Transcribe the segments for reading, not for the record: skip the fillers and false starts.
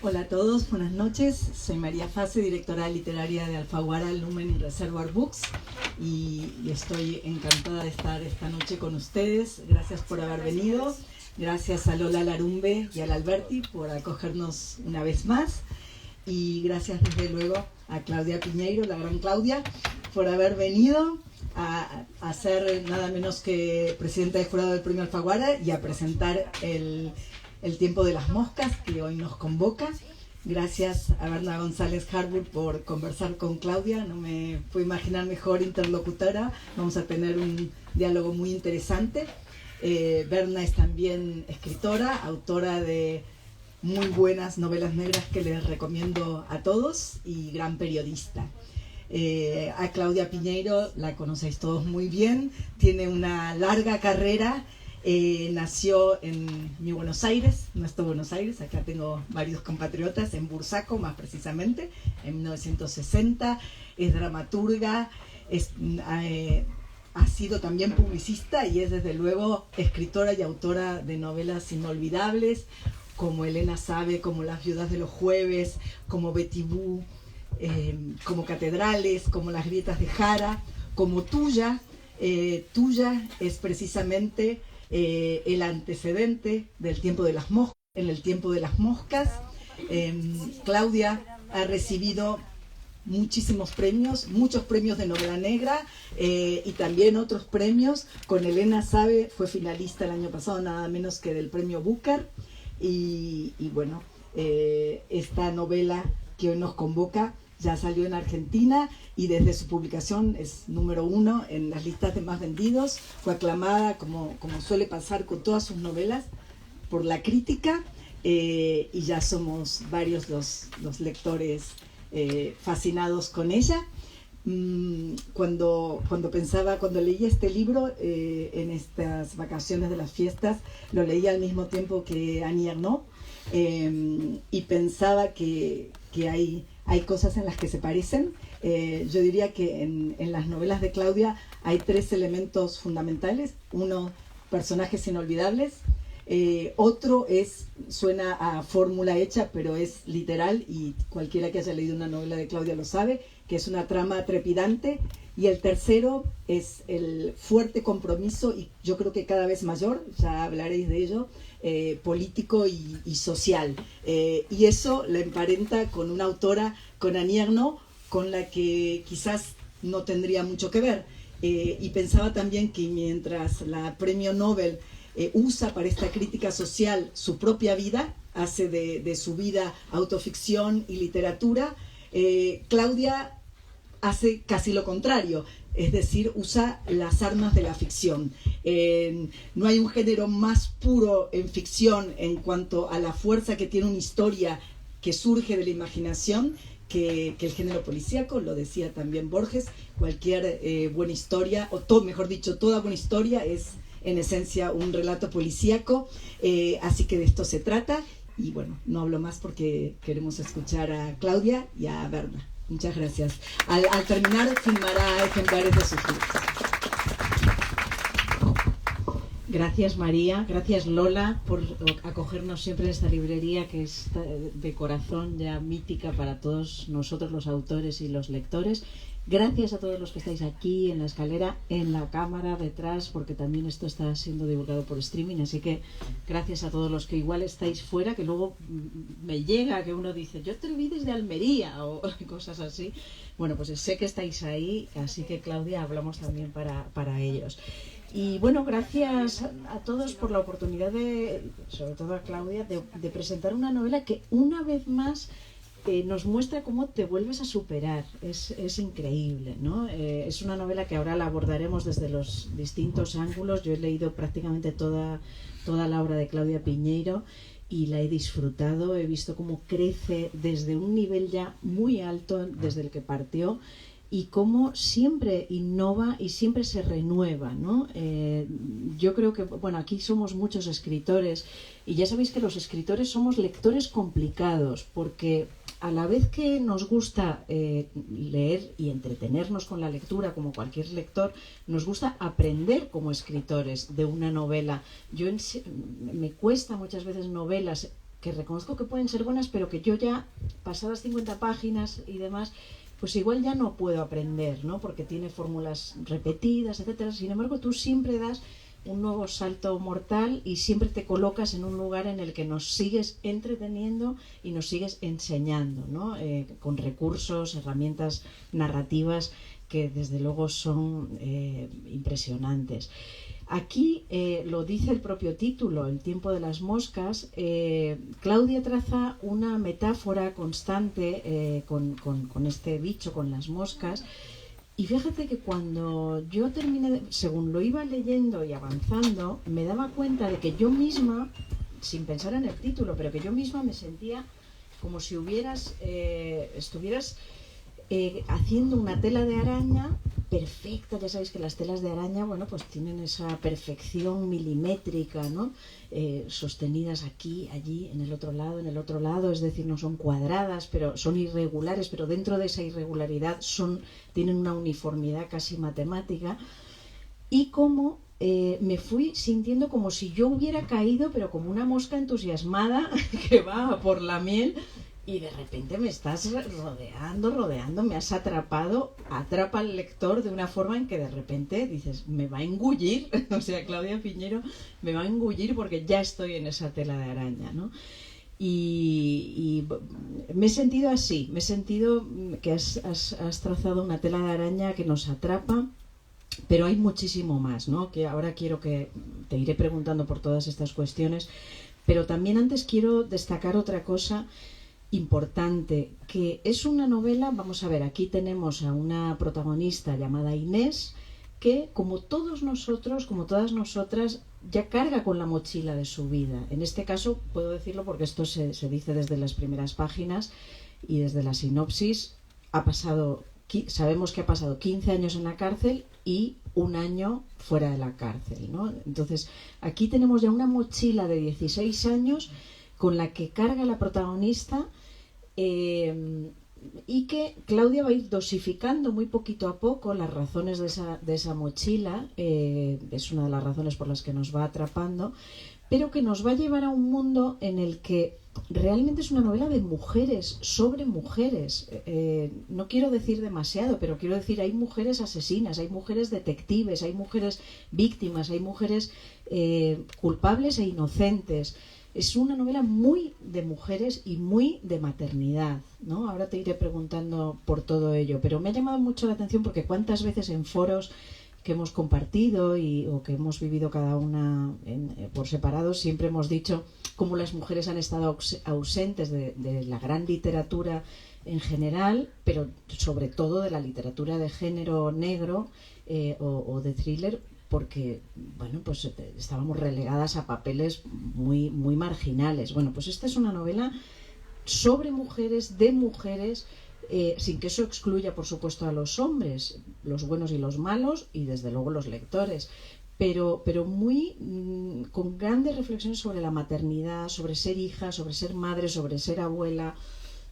Hola a todos, buenas noches. Soy María Fase, directora literaria de Alfaguara, Lumen y Reservoir Books, y estoy encantada de estar esta noche con ustedes. Gracias por haber venido. Gracias a Lola Larumbe y al Alberti por acogernos una vez más. Y gracias desde luego a Claudia Piñeiro, la gran Claudia, por haber venido a ser nada menos que presidenta del jurado del Premio Alfaguara y a presentar el tiempo de las moscas que hoy nos convoca. Gracias a Berna González Harburg por conversar con Claudia. No me puedo imaginar mejor interlocutora. Vamos a tener un diálogo muy interesante. Berna es también escritora, autora de muy buenas novelas negras que les recomiendo a todos y gran periodista. A Claudia Piñeiro la conocéis todos muy bien, tiene una larga carrera. Nació en mi Buenos Aires, nuestro Buenos Aires, acá tengo varios compatriotas, en Bursaco más precisamente, en 1960, es dramaturga, ha sido también publicista y es desde luego escritora y autora de novelas inolvidables, como Elena Sabe, como Las viudas de los jueves, como Betty Boo, como Catedrales, como Las grietas de Jara, como Tuya. Tuya es precisamente el antecedente del tiempo de las moscas. En el tiempo de las moscas, Claudia ha recibido muchísimos premios, muchos premios de novela negra y también otros premios. Con Elena Sabe fue finalista el año pasado, nada menos que del premio Booker. Y bueno, esta novela que hoy nos convoca ya salió en Argentina y desde su publicación es número 1 en las listas de más vendidos. Fue aclamada, como suele pasar con todas sus novelas, por la crítica y ya somos varios los lectores fascinados con ella. Cuando leí este libro en estas vacaciones de las fiestas, lo leí al mismo tiempo que Annie Ernaux y pensaba que hay cosas en las que se parecen. Yo diría que en las novelas de Claudia hay 3 elementos fundamentales. Uno, personajes inolvidables. Otro suena a fórmula hecha, pero es literal y cualquiera que haya leído una novela de Claudia lo sabe, que es una trama trepidante. Y el tercero es el fuerte compromiso, y yo creo que cada vez mayor, ya hablaréis de ello, político y social. Y eso la emparenta con una autora, con Annie Ernaux, con la que quizás no tendría mucho que ver. Y pensaba también que mientras la premio Nobel usa para esta crítica social su propia vida, hace de su vida autoficción y literatura, Claudia hace casi lo contrario, es decir, usa las armas de la ficción. No hay un género más puro en ficción en cuanto a la fuerza que tiene una historia que surge de la imaginación que el género policíaco. Lo decía también Borges, cualquier buena historia, mejor dicho, toda buena historia es en esencia un relato policíaco, así que de esto se trata. Y bueno, no hablo más porque queremos escuchar a Claudia y a Berna. Muchas gracias. Al terminar firmará ejemplares de sus libros. Gracias María, gracias Lola por acogernos siempre en esta librería que es de corazón ya mítica para todos nosotros los autores y los lectores. Gracias a todos los que estáis aquí en la escalera, en la cámara detrás, porque también esto está siendo divulgado por streaming, así que gracias a todos los que igual estáis fuera, que luego me llega que uno dice yo te vi desde Almería o cosas así. Bueno, pues sé que estáis ahí, así que Claudia, hablamos también para ellos. Y bueno, gracias a todos por la oportunidad sobre todo a Claudia, de presentar una novela que una vez más nos muestra cómo te vuelves a superar. Es increíble, ¿no? Es una novela que ahora la abordaremos desde los distintos ángulos. Yo he leído prácticamente toda la obra de Claudia Piñeiro y la he disfrutado. He visto cómo crece desde un nivel ya muy alto desde el que partió y cómo siempre innova y siempre se renueva, ¿no? Yo creo que, bueno, aquí somos muchos escritores y ya sabéis que los escritores somos lectores complicados porque a la vez que nos gusta leer y entretenernos con la lectura como cualquier lector, nos gusta aprender como escritores de una novela. Me cuesta muchas veces novelas que reconozco que pueden ser buenas, pero que yo ya, pasadas 50 páginas y demás, pues igual ya no puedo aprender, ¿no? Porque tiene fórmulas repetidas, etcétera. Sin embargo, tú siempre das un nuevo salto mortal y siempre te colocas en un lugar en el que nos sigues entreteniendo y nos sigues enseñando, ¿no? Con recursos, herramientas narrativas que desde luego son impresionantes. Aquí lo dice el propio título, El tiempo de las moscas. Claudia traza una metáfora constante con este bicho, con las moscas. Y fíjate que cuando yo terminé, según lo iba leyendo y avanzando, me daba cuenta de que yo misma, sin pensar en el título, pero que yo misma me sentía como si estuvieras haciendo una tela de araña perfecta. Ya sabéis que las telas de araña, bueno, pues tienen esa perfección milimétrica, ¿no? Sostenidas aquí, allí, en el otro lado, es decir, no son cuadradas, pero son irregulares, pero dentro de esa irregularidad tienen una uniformidad casi matemática. Y como me fui sintiendo como si yo hubiera caído, pero como una mosca entusiasmada que va por la miel. Y de repente me estás rodeando, me has atrapado, atrapa al lector de una forma en que de repente dices, me va a engullir, o sea, Claudia Piñero me va a engullir porque ya estoy en esa tela de araña, ¿no? Y me he sentido así, me he sentido que has trazado una tela de araña que nos atrapa, pero hay muchísimo más, ¿no? Que ahora quiero que te iré preguntando por todas estas cuestiones, pero también antes quiero destacar otra cosa importante, que es una novela. Vamos a ver, aquí tenemos a una protagonista llamada Inés, que como todos nosotros, como todas nosotras, ya carga con la mochila de su vida. En este caso puedo decirlo porque esto se dice desde las primeras páginas y desde la sinopsis. Sabemos que ha pasado 15 años en la cárcel y un año fuera de la cárcel, ¿no? Entonces aquí tenemos ya una mochila de 16 años con la que carga la protagonista, y que Claudia va a ir dosificando muy poquito a poco las razones de esa mochila. Es una de las razones por las que nos va atrapando, pero que nos va a llevar a un mundo en el que realmente es una novela de mujeres, sobre mujeres. No quiero decir demasiado, pero quiero decir, hay mujeres asesinas, hay mujeres detectives, hay mujeres víctimas, hay mujeres culpables e inocentes. Es una novela muy de mujeres y muy de maternidad, ¿no? Ahora te iré preguntando por todo ello, pero me ha llamado mucho la atención porque cuántas veces en foros que hemos compartido o que hemos vivido cada una por separado, siempre hemos dicho cómo las mujeres han estado ausentes de la gran literatura en general, pero sobre todo de la literatura de género negro o de thriller, porque bueno, pues estábamos relegadas a papeles muy, muy marginales. Bueno, pues esta es una novela sobre mujeres, de mujeres, sin que eso excluya, por supuesto, a los hombres, los buenos y los malos, y desde luego los lectores, pero muy con grandes reflexiones sobre la maternidad, sobre ser hija, sobre ser madre, sobre ser abuela.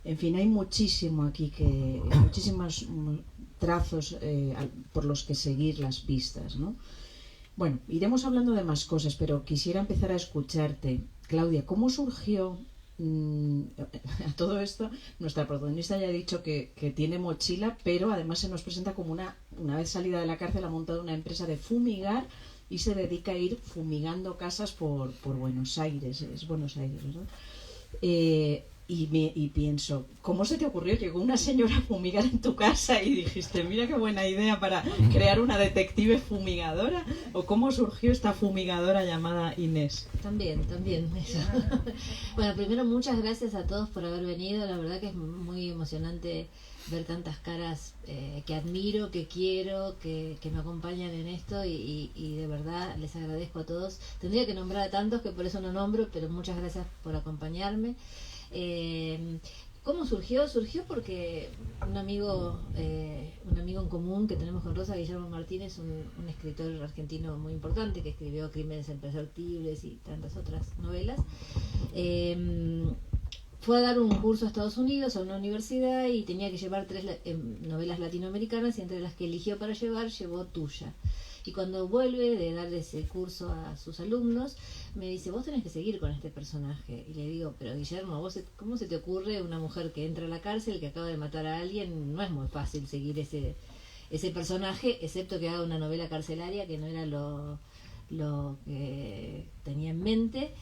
En fin, hay muchísimo aquí, muchísimos trazos por los que seguir las pistas, ¿no? Bueno, iremos hablando de más cosas, pero quisiera empezar a escucharte. Claudia, ¿cómo surgió a todo esto? Nuestra protagonista ya ha dicho que tiene mochila, pero además se nos presenta como una vez salida de la cárcel ha montado una empresa de fumigar y se dedica a ir fumigando casas por Buenos Aires. Es Buenos Aires, ¿verdad? Y pienso, ¿cómo se te ocurrió? Llegó una señora a fumigar en tu casa y dijiste, mira qué buena idea para crear una detective fumigadora. ¿O cómo surgió esta fumigadora llamada Inés? También eso. Bueno, primero muchas gracias a todos por haber venido. La verdad que es muy emocionante ver tantas caras que admiro, que quiero, que me acompañan en esto, y de verdad les agradezco a todos. Tendría que nombrar a tantos que por eso no nombro, pero muchas gracias por acompañarme. ¿Cómo surgió? Surgió porque un amigo en común que tenemos con Rosa, Guillermo Martínez, un escritor argentino muy importante que escribió Crímenes Imperceptibles y tantas otras novelas, fue a dar un curso a Estados Unidos, a una universidad, y tenía que llevar 3 novelas latinoamericanas, y entre las que eligió para llevar, llevó Tuya. Y cuando vuelve de dar ese curso a sus alumnos, me dice, vos tenés que seguir con este personaje. Y le digo, pero Guillermo, ¿cómo se te ocurre una mujer que entra a la cárcel, que acaba de matar a alguien? No es muy fácil seguir ese personaje, excepto que haga una novela carcelaria, que no era lo que tenía en mente.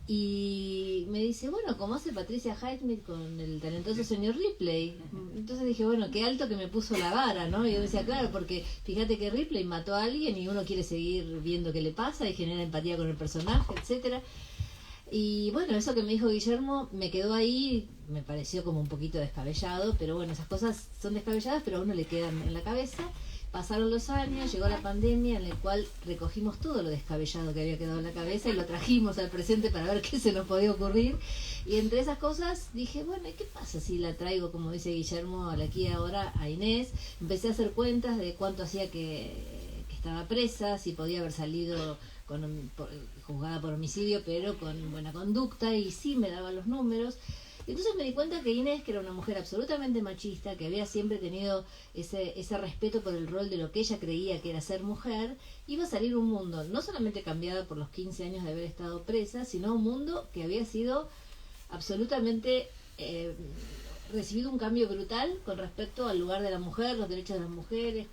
Y me dice, bueno, como hace Patricia Highsmith con el talentoso señor Ripley. Entonces dije, bueno, qué alto que me puso la vara, ¿no? Y yo decía, claro, porque fíjate que Ripley mató a alguien y uno quiere seguir viendo qué le pasa y genera empatía con el personaje, etcétera. Y bueno, eso que me dijo Guillermo me quedó ahí, me pareció como un poquito descabellado, pero bueno, esas cosas son descabelladas, pero a uno le quedan en la cabeza. Pasaron los años, llegó la pandemia en la cual recogimos todo lo descabellado que había quedado en la cabeza y lo trajimos al presente para ver qué se nos podía ocurrir. Y entre esas cosas dije, bueno, ¿qué pasa si la traigo, como dice Guillermo, aquí ahora a Inés? Empecé a hacer cuentas de cuánto hacía que estaba presa, si podía haber salido juzgada por homicidio, pero con buena conducta, y sí me daban los números. Y entonces me di cuenta que Inés, que era una mujer absolutamente machista, que había siempre tenido ese respeto por el rol de lo que ella creía que era ser mujer, iba a salir un mundo no solamente cambiado por los 15 años de haber estado presa, sino un mundo que había sido absolutamente recibido un cambio brutal con respecto al lugar de la mujer, los derechos de las mujeres,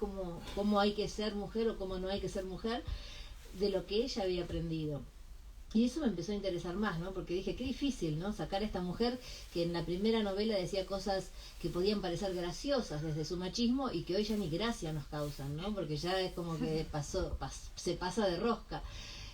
cómo hay que ser mujer o cómo no hay que ser mujer, de lo que ella había aprendido. Y eso me empezó a interesar más, ¿no? Porque dije, qué difícil, ¿no? Sacar a esta mujer que en la primera novela decía cosas que podían parecer graciosas desde su machismo y que hoy ya ni gracia nos causan, ¿no? Porque ya es como que se pasa de rosca.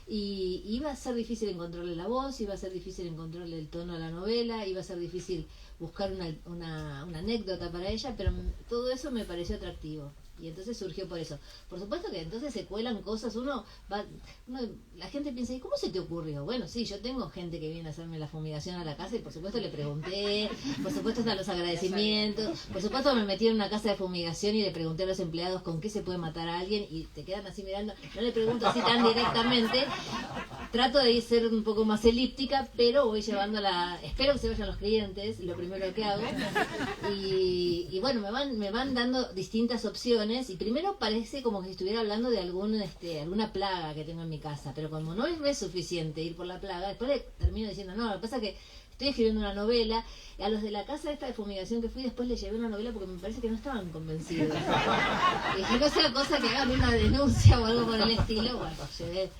Y iba a ser difícil encontrarle la voz, iba a ser difícil encontrarle el tono a la novela, iba a ser difícil buscar una anécdota para ella, pero todo eso me pareció atractivo. Y entonces surgió por eso. Por supuesto que entonces se cuelan cosas, la gente piensa, ¿y cómo se te ocurrió? Bueno, sí, yo tengo gente que viene a hacerme la fumigación a la casa y por supuesto le pregunté, por supuesto están los agradecimientos, por supuesto me metí en una casa de fumigación y le pregunté a los empleados con qué se puede matar a alguien y te quedan así mirando, no le pregunto así tan directamente, trato de ser un poco más elíptica, pero voy llevando espero que se vayan los clientes, lo primero que hago, y bueno, me van dando distintas opciones. Y primero parece como que estuviera hablando de alguna plaga que tengo en mi casa, pero como no es suficiente ir por la plaga, después termino diciendo, no, lo que pasa es que estoy escribiendo una novela, y a los de la casa esta de fumigación que fui después les llevé una novela porque me parece que no estaban convencidos. Y dije, no sea cosa que hagan una denuncia o algo por el estilo, bueno, llevé.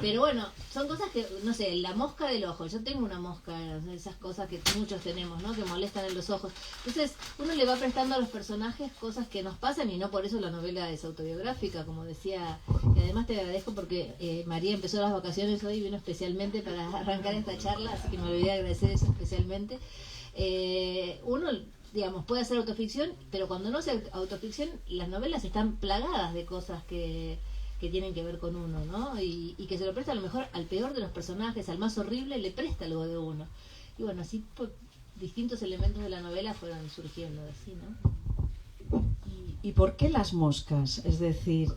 Pero bueno, son cosas que, no sé, la mosca del ojo, yo tengo una mosca, esas cosas que muchos tenemos, ¿no? Que molestan en los ojos. Entonces, uno le va prestando a los personajes cosas que nos pasan y no por eso la novela es autobiográfica, como decía. Y además te agradezco porque María empezó las vacaciones hoy y vino especialmente para arrancar esta charla, así que me olvidé de agradecer eso especialmente. Uno, digamos, puede hacer autoficción, pero cuando no hace autoficción, las novelas están plagadas de cosas que tienen que ver con uno, ¿no? Y que se lo presta a lo mejor al peor de los personajes, al más horrible, le presta algo de uno. Y bueno, así pues, distintos elementos de la novela fueron surgiendo así, ¿no? ¿Y por qué las moscas? Es decir,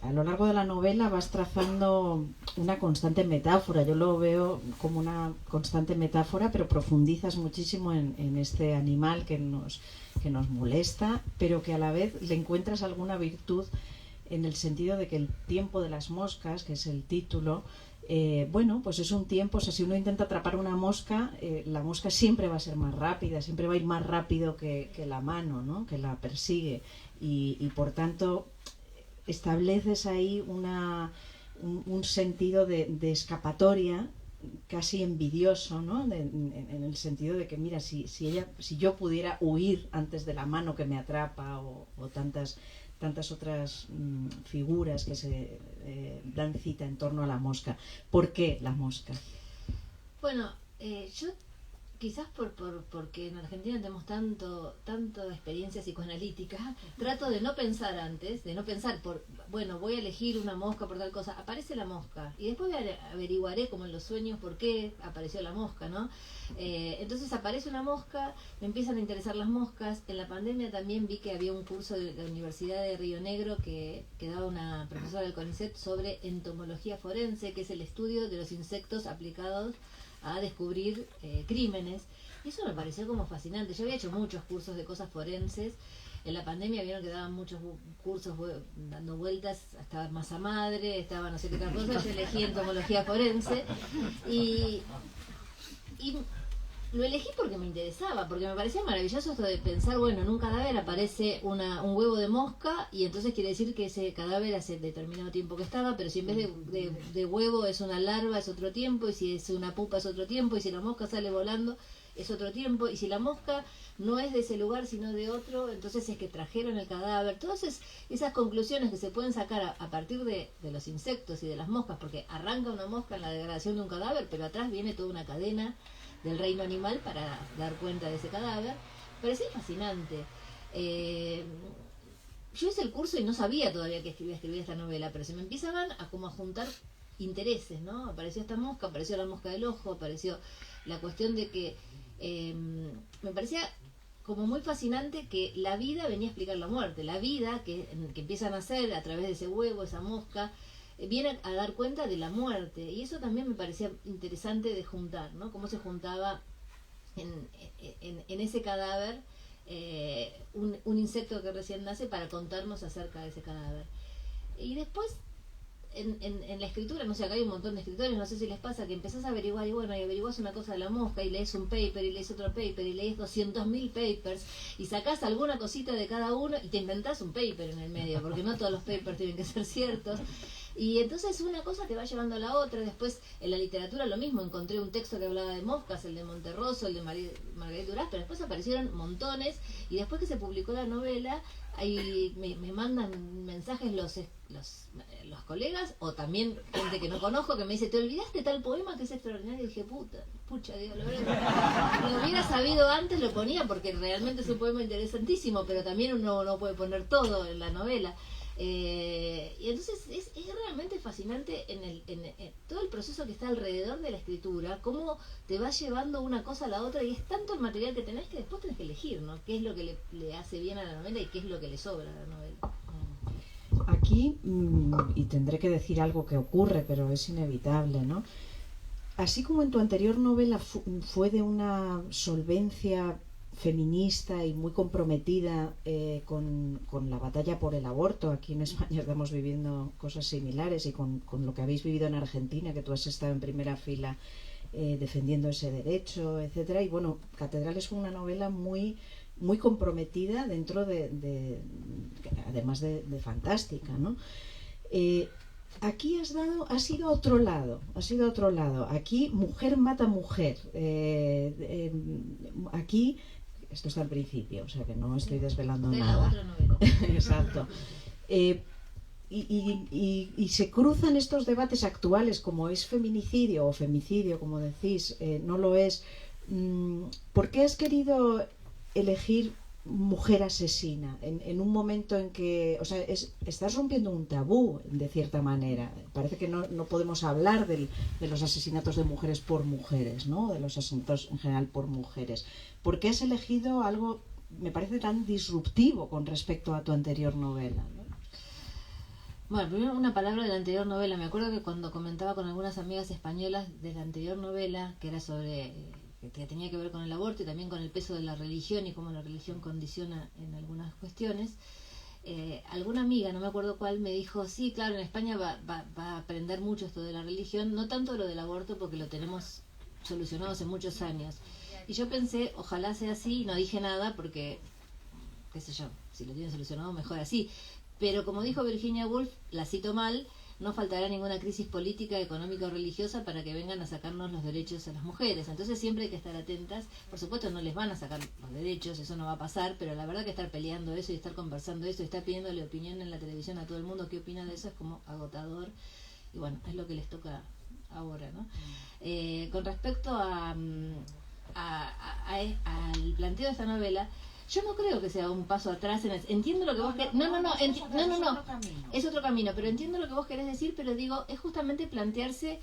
a lo largo de la novela vas trazando una constante metáfora. Yo lo veo como una constante metáfora, pero profundizas muchísimo en este animal que nos molesta, pero que a la vez le encuentras alguna virtud en el sentido de que el tiempo de las moscas, que es el título, bueno, pues es un tiempo, o sea, si uno intenta atrapar una mosca, la mosca siempre va a ser más rápida, siempre va a ir más rápido que la mano, ¿no? Que la persigue, y por tanto estableces ahí un sentido de escapatoria casi envidioso, ¿no? En el sentido de que, mira, si yo pudiera huir antes de la mano que me atrapa o tantas otras figuras que se dan cita en torno a la mosca. ¿Por qué la mosca? Bueno, yo quizás porque en Argentina tenemos tanto experiencia psicoanalítica, trato de no pensar antes, de no pensar bueno, voy a elegir una mosca por tal cosa, aparece la mosca, y después averiguaré como en los sueños por qué apareció la mosca, ¿no? Entonces aparece una mosca, me empiezan a interesar las moscas. En la pandemia también vi que había un curso de la Universidad de Río Negro que daba una profesora del CONICET sobre entomología forense, que es el estudio de los insectos aplicados a descubrir crímenes, y eso me pareció como fascinante. Yo había hecho muchos cursos de cosas forenses, en la pandemia vieron que daban muchos cursos dando vueltas, estaba masa madre, estaba no sé qué otra cosa, yo elegí entomología forense y lo elegí porque me interesaba, porque me parecía maravilloso esto de pensar, bueno, en un cadáver aparece un huevo de mosca y entonces quiere decir que ese cadáver hace determinado tiempo que estaba, pero si en vez de huevo es una larva es otro tiempo, y si es una pupa es otro tiempo, y si la mosca sale volando es otro tiempo, y si la mosca no es de ese lugar sino de otro, entonces es que trajeron el cadáver. Todas esas conclusiones que se pueden sacar a partir de los insectos y de las moscas, porque arranca una mosca en la degradación de un cadáver, pero atrás viene toda una cadena del reino animal para dar cuenta de ese cadáver. Parecía fascinante. Yo hice el curso y no sabía todavía que escribir esta novela, pero se me empezaban a juntar intereses, ¿no? Apareció esta mosca, apareció la mosca del ojo, apareció la cuestión de que me parecía como muy fascinante que la vida venía a explicar la muerte, la vida que empieza a nacer a través de ese huevo, esa mosca, viene a dar cuenta de la muerte, y eso también me parecía interesante de juntar, ¿no? Cómo se juntaba en ese cadáver un insecto que recién nace para contarnos acerca de ese cadáver. Y después en la escritura, no sé, acá hay un montón de escritores, no sé si les pasa que empezás a averiguar y bueno, y averiguás una cosa de la mosca y lees un paper y lees otro paper y lees 200.000 papers y sacás alguna cosita de cada uno y te inventás un paper en el medio, porque no todos los papers tienen que ser ciertos. Y entonces una cosa te va llevando a la otra. Después en la literatura lo mismo, encontré un texto que hablaba de moscas, el de Monterroso, el de Margarita Duras, pero después aparecieron montones, y después que se publicó la novela, ahí me mandan mensajes los colegas, o también gente que no conozco, que me dice, ¿te olvidaste tal poema que es extraordinario? Y dije, pucha, Dios, lo hubiera sabido antes, lo ponía, porque realmente es un poema interesantísimo, pero también uno no puede poner todo en la novela. Y entonces es realmente fascinante en todo el proceso que está alrededor de la escritura, cómo te va llevando una cosa a la otra, y es tanto el material que tenés que después tenés que elegir, ¿no? Qué es lo que le hace bien a la novela y qué es lo que le sobra a la novela. Aquí, y tendré que decir algo que ocurre, pero es inevitable, ¿no? Así como en tu anterior novela fue de una solvencia feminista y muy comprometida con la batalla por el aborto. Aquí en España estamos viviendo cosas similares, y con lo que habéis vivido en Argentina, que tú has estado en primera fila defendiendo ese derecho, etcétera. Y bueno, Catedrales fue una novela muy muy comprometida dentro además de fantástica, ¿no? Aquí has ido a otro lado. Aquí mujer mata mujer. Aquí, esto está al principio, o sea que no estoy desvelando nada. Otra novela. Exacto. Y se cruzan estos debates actuales, como es feminicidio o femicidio, como decís, no lo es. ¿Por qué has querido elegir mujer asesina en un momento en que, o sea, estás rompiendo un tabú de cierta manera? Parece que no podemos hablar de los asesinatos de mujeres por mujeres, ¿no? De los asesinatos en general por mujeres. ¿Por qué has elegido algo, me parece, tan disruptivo con respecto a tu anterior novela, ¿no? Bueno, primero una palabra de la anterior novela. Me acuerdo que cuando comentaba con algunas amigas españolas de la anterior novela, que era sobre, que tenía que ver con el aborto y también con el peso de la religión y cómo la religión condiciona en algunas cuestiones, alguna amiga, no me acuerdo cuál, me dijo, sí, claro, en España va a aprender mucho esto de la religión, no tanto lo del aborto porque lo tenemos solucionado hace muchos años. Y yo pensé, ojalá sea así, y no dije nada porque, qué sé yo, si lo tienen solucionado mejor así. Pero como dijo Virginia Woolf, la cito mal, no faltará ninguna crisis política, económica o religiosa para que vengan a sacarnos los derechos a las mujeres. Entonces siempre hay que estar atentas. Por supuesto no les van a sacar los derechos, eso no va a pasar, pero la verdad que estar peleando eso y estar conversando eso y estar pidiéndole opinión en la televisión a todo el mundo qué opina de eso es como agotador. Y bueno, es lo que les toca ahora, ¿no? Con respecto al planteo de esta novela, yo no creo que sea un paso atrás. Entiendo lo que vos querés. No. Es otro camino, pero entiendo lo que vos querés decir, pero digo, es justamente plantearse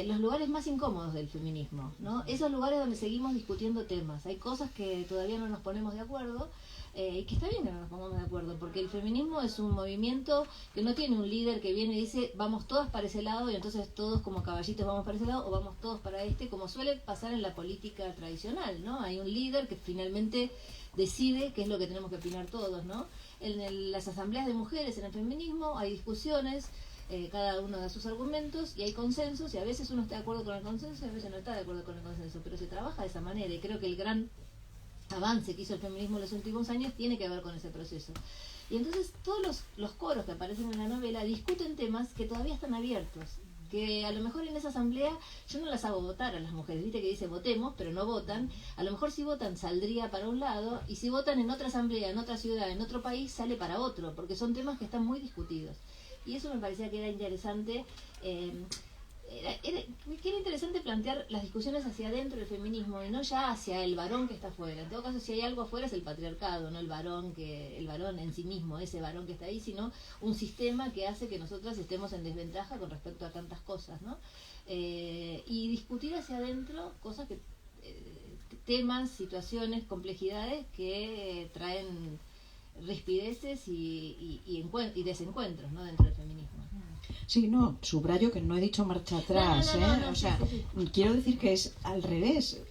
los lugares más incómodos del feminismo, ¿no? Esos lugares donde seguimos discutiendo temas. Hay cosas que todavía no nos ponemos de acuerdo, y que está bien que no nos pongamos de acuerdo, porque el feminismo es un movimiento que no tiene un líder que viene y dice vamos todas para ese lado y entonces todos como caballitos vamos para ese lado o vamos todos para este, como suele pasar en la política tradicional, ¿no? Hay un líder que finalmente decide qué es lo que tenemos que opinar todos, ¿no? En las asambleas de mujeres, en el feminismo, hay discusiones, cada uno da sus argumentos y hay consensos, y a veces uno está de acuerdo con el consenso y a veces no está de acuerdo con el consenso, pero se trabaja de esa manera, y creo que el gran avance que hizo el feminismo en los últimos años tiene que ver con ese proceso. Y entonces todos los coros que aparecen en la novela discuten temas que todavía están abiertos, que a lo mejor en esa asamblea yo no las hago votar a las mujeres, viste que dice votemos, pero no votan, a lo mejor si votan saldría para un lado, y si votan en otra asamblea, en otra ciudad, en otro país, sale para otro, porque son temas que están muy discutidos. Y eso me parecía que era interesante, que era interesante plantear las discusiones hacia adentro del feminismo y no ya hacia el varón que está afuera. En todo caso, si hay algo afuera es el patriarcado, no el varón en sí mismo, ese varón que está ahí, sino un sistema que hace que nosotras estemos en desventaja con respecto a tantas cosas, ¿no? Y discutir hacia adentro cosas que temas, situaciones, complejidades que traen rispideces y desencuentros, ¿no?, dentro del feminismo. Sí, no, subrayo que no he dicho marcha atrás, no, o sea, sí. quiero decir que es al revés.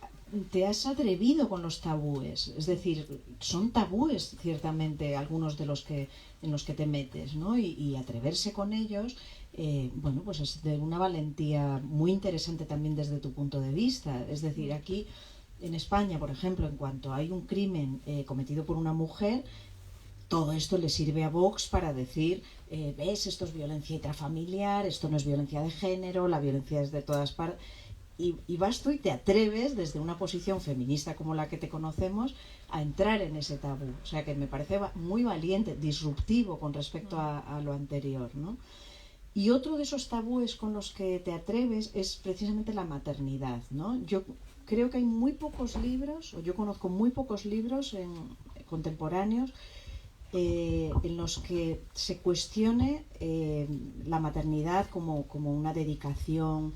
Te has atrevido con los tabúes, es decir, son tabúes ciertamente algunos de los que en los que te metes, ¿no? Y atreverse con ellos, bueno, pues es de una valentía muy interesante también desde tu punto de vista. Es decir, aquí en España, por ejemplo, en cuanto hay un crimen cometido por una mujer, todo esto le sirve a Vox para decir, ves, esto es violencia intrafamiliar, esto no es violencia de género, la violencia es de todas partes. Y vas tú y te atreves, desde una posición feminista como la que te conocemos, a entrar en ese tabú. O sea que me parece muy valiente, disruptivo con respecto a lo anterior, ¿no? Y otro de esos tabúes con los que te atreves es precisamente la maternidad, ¿no? Yo creo que hay muy pocos libros, o yo conozco muy pocos libros contemporáneos en los que se cuestione la maternidad como una dedicación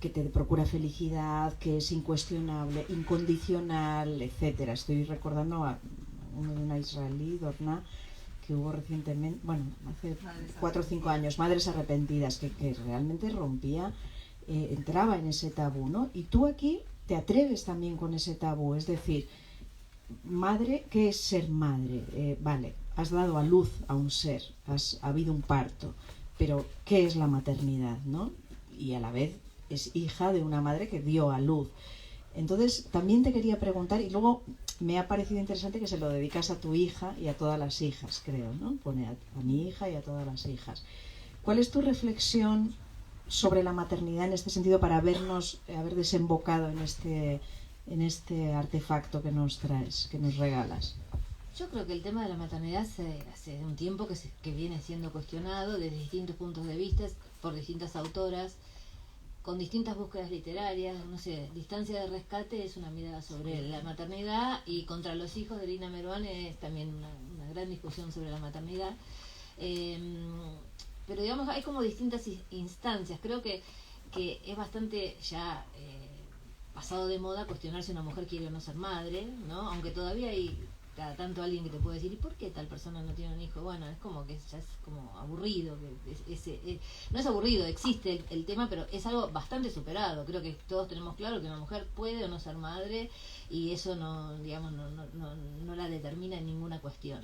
que te procura felicidad, que es incuestionable, incondicional, etcétera. Estoy recordando a una israelí, Dorna, que hubo recientemente, bueno, hace 4 o 5 años, Madres Arrepentidas, que realmente rompía, entraba en ese tabú, ¿no? Y tú aquí te atreves también con ese tabú, es decir, madre, ¿qué es ser madre? Vale, has dado a luz a un ser, ha habido un parto, pero ¿qué es la maternidad, no? Y a la vez es hija de una madre que dio a luz. Entonces también te quería preguntar, y luego me ha parecido interesante que se lo dedicas a tu hija y a todas las hijas, creo, ¿no? Pone a mi hija y a todas las hijas. ¿Cuál es tu reflexión sobre la maternidad en este sentido para haber desembocado en este artefacto que nos traes, que nos regalas? Yo creo que el tema de la maternidad hace un tiempo que viene siendo cuestionado desde distintos puntos de vista, por distintas autoras, con distintas búsquedas literarias. No sé, Distancia de Rescate es una mirada sobre la maternidad, y Contra los hijos de Lina Meruán es también una gran discusión sobre la maternidad. Pero digamos, hay como distintas instancias. Creo que es bastante ya pasado de moda cuestionar si una mujer quiere o no ser madre, ¿no? Aunque todavía hay cada tanto alguien que te puede decir, ¿y por qué tal persona no tiene un hijo? Bueno, es como que ya es como aburrido, no es aburrido, existe el tema, pero es algo bastante superado. Creo que todos tenemos claro que una mujer puede o no ser madre, y eso no, digamos, no la determina en ninguna cuestión.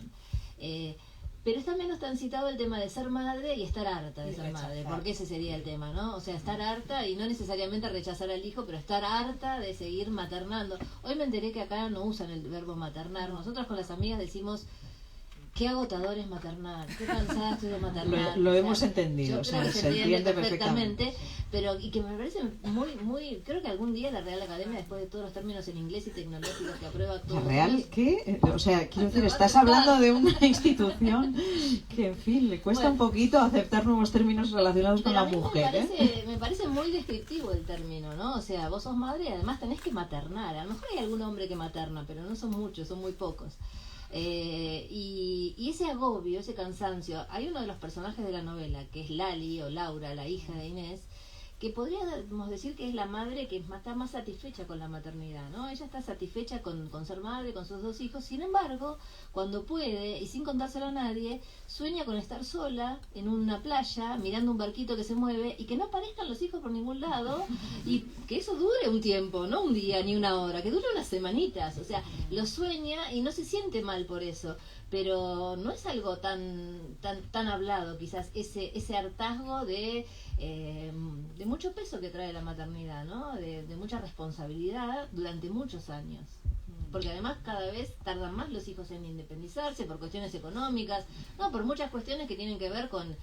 Pero está menos transitado el tema de ser madre y estar harta de ser madre, porque ese sería el tema, ¿no? O sea, estar harta, y no necesariamente rechazar al hijo, pero estar harta de seguir maternando. Hoy me enteré que acá no usan el verbo maternar. Nosotras con las amigas decimos, qué agotador es maternar, qué cansada estoy de maternar. Lo hemos entendido, o sea, se entiende perfectamente. Pero, y que me parece muy, creo que algún día la Real Academia, después de todos los términos en inglés y tecnológicos que aprueba todo. ¿La Real qué? O sea, quiero decir, estás hablando de una institución que, en fin, le cuesta un poquito aceptar nuevos términos relacionados con la mujer. Me parece muy descriptivo el término, ¿no? O sea, vos sos madre y además tenés que maternar. A lo mejor hay algún hombre que materna, pero no son muchos, son muy pocos. Y ese agobio, ese cansancio, hay uno de los personajes de la novela, que es Lali o Laura, la hija de Inés, que podríamos decir que es la madre que está más satisfecha con la maternidad, ¿no? Ella está satisfecha con ser madre, con sus 2 hijos. Sin embargo, cuando puede, y sin contárselo a nadie, sueña con estar sola en una playa, mirando un barquito que se mueve, y que no aparezcan los hijos por ningún lado, y que eso dure un tiempo, no un día ni una hora, que dure unas semanitas. O sea, lo sueña y no se siente mal por eso, pero no es algo tan hablado, quizás, ese hartazgo de mucho peso que trae la maternidad, ¿no? De mucha responsabilidad durante muchos años. Porque además cada vez tardan más los hijos en independizarse por cuestiones económicas, no, por muchas cuestiones que tienen que ver con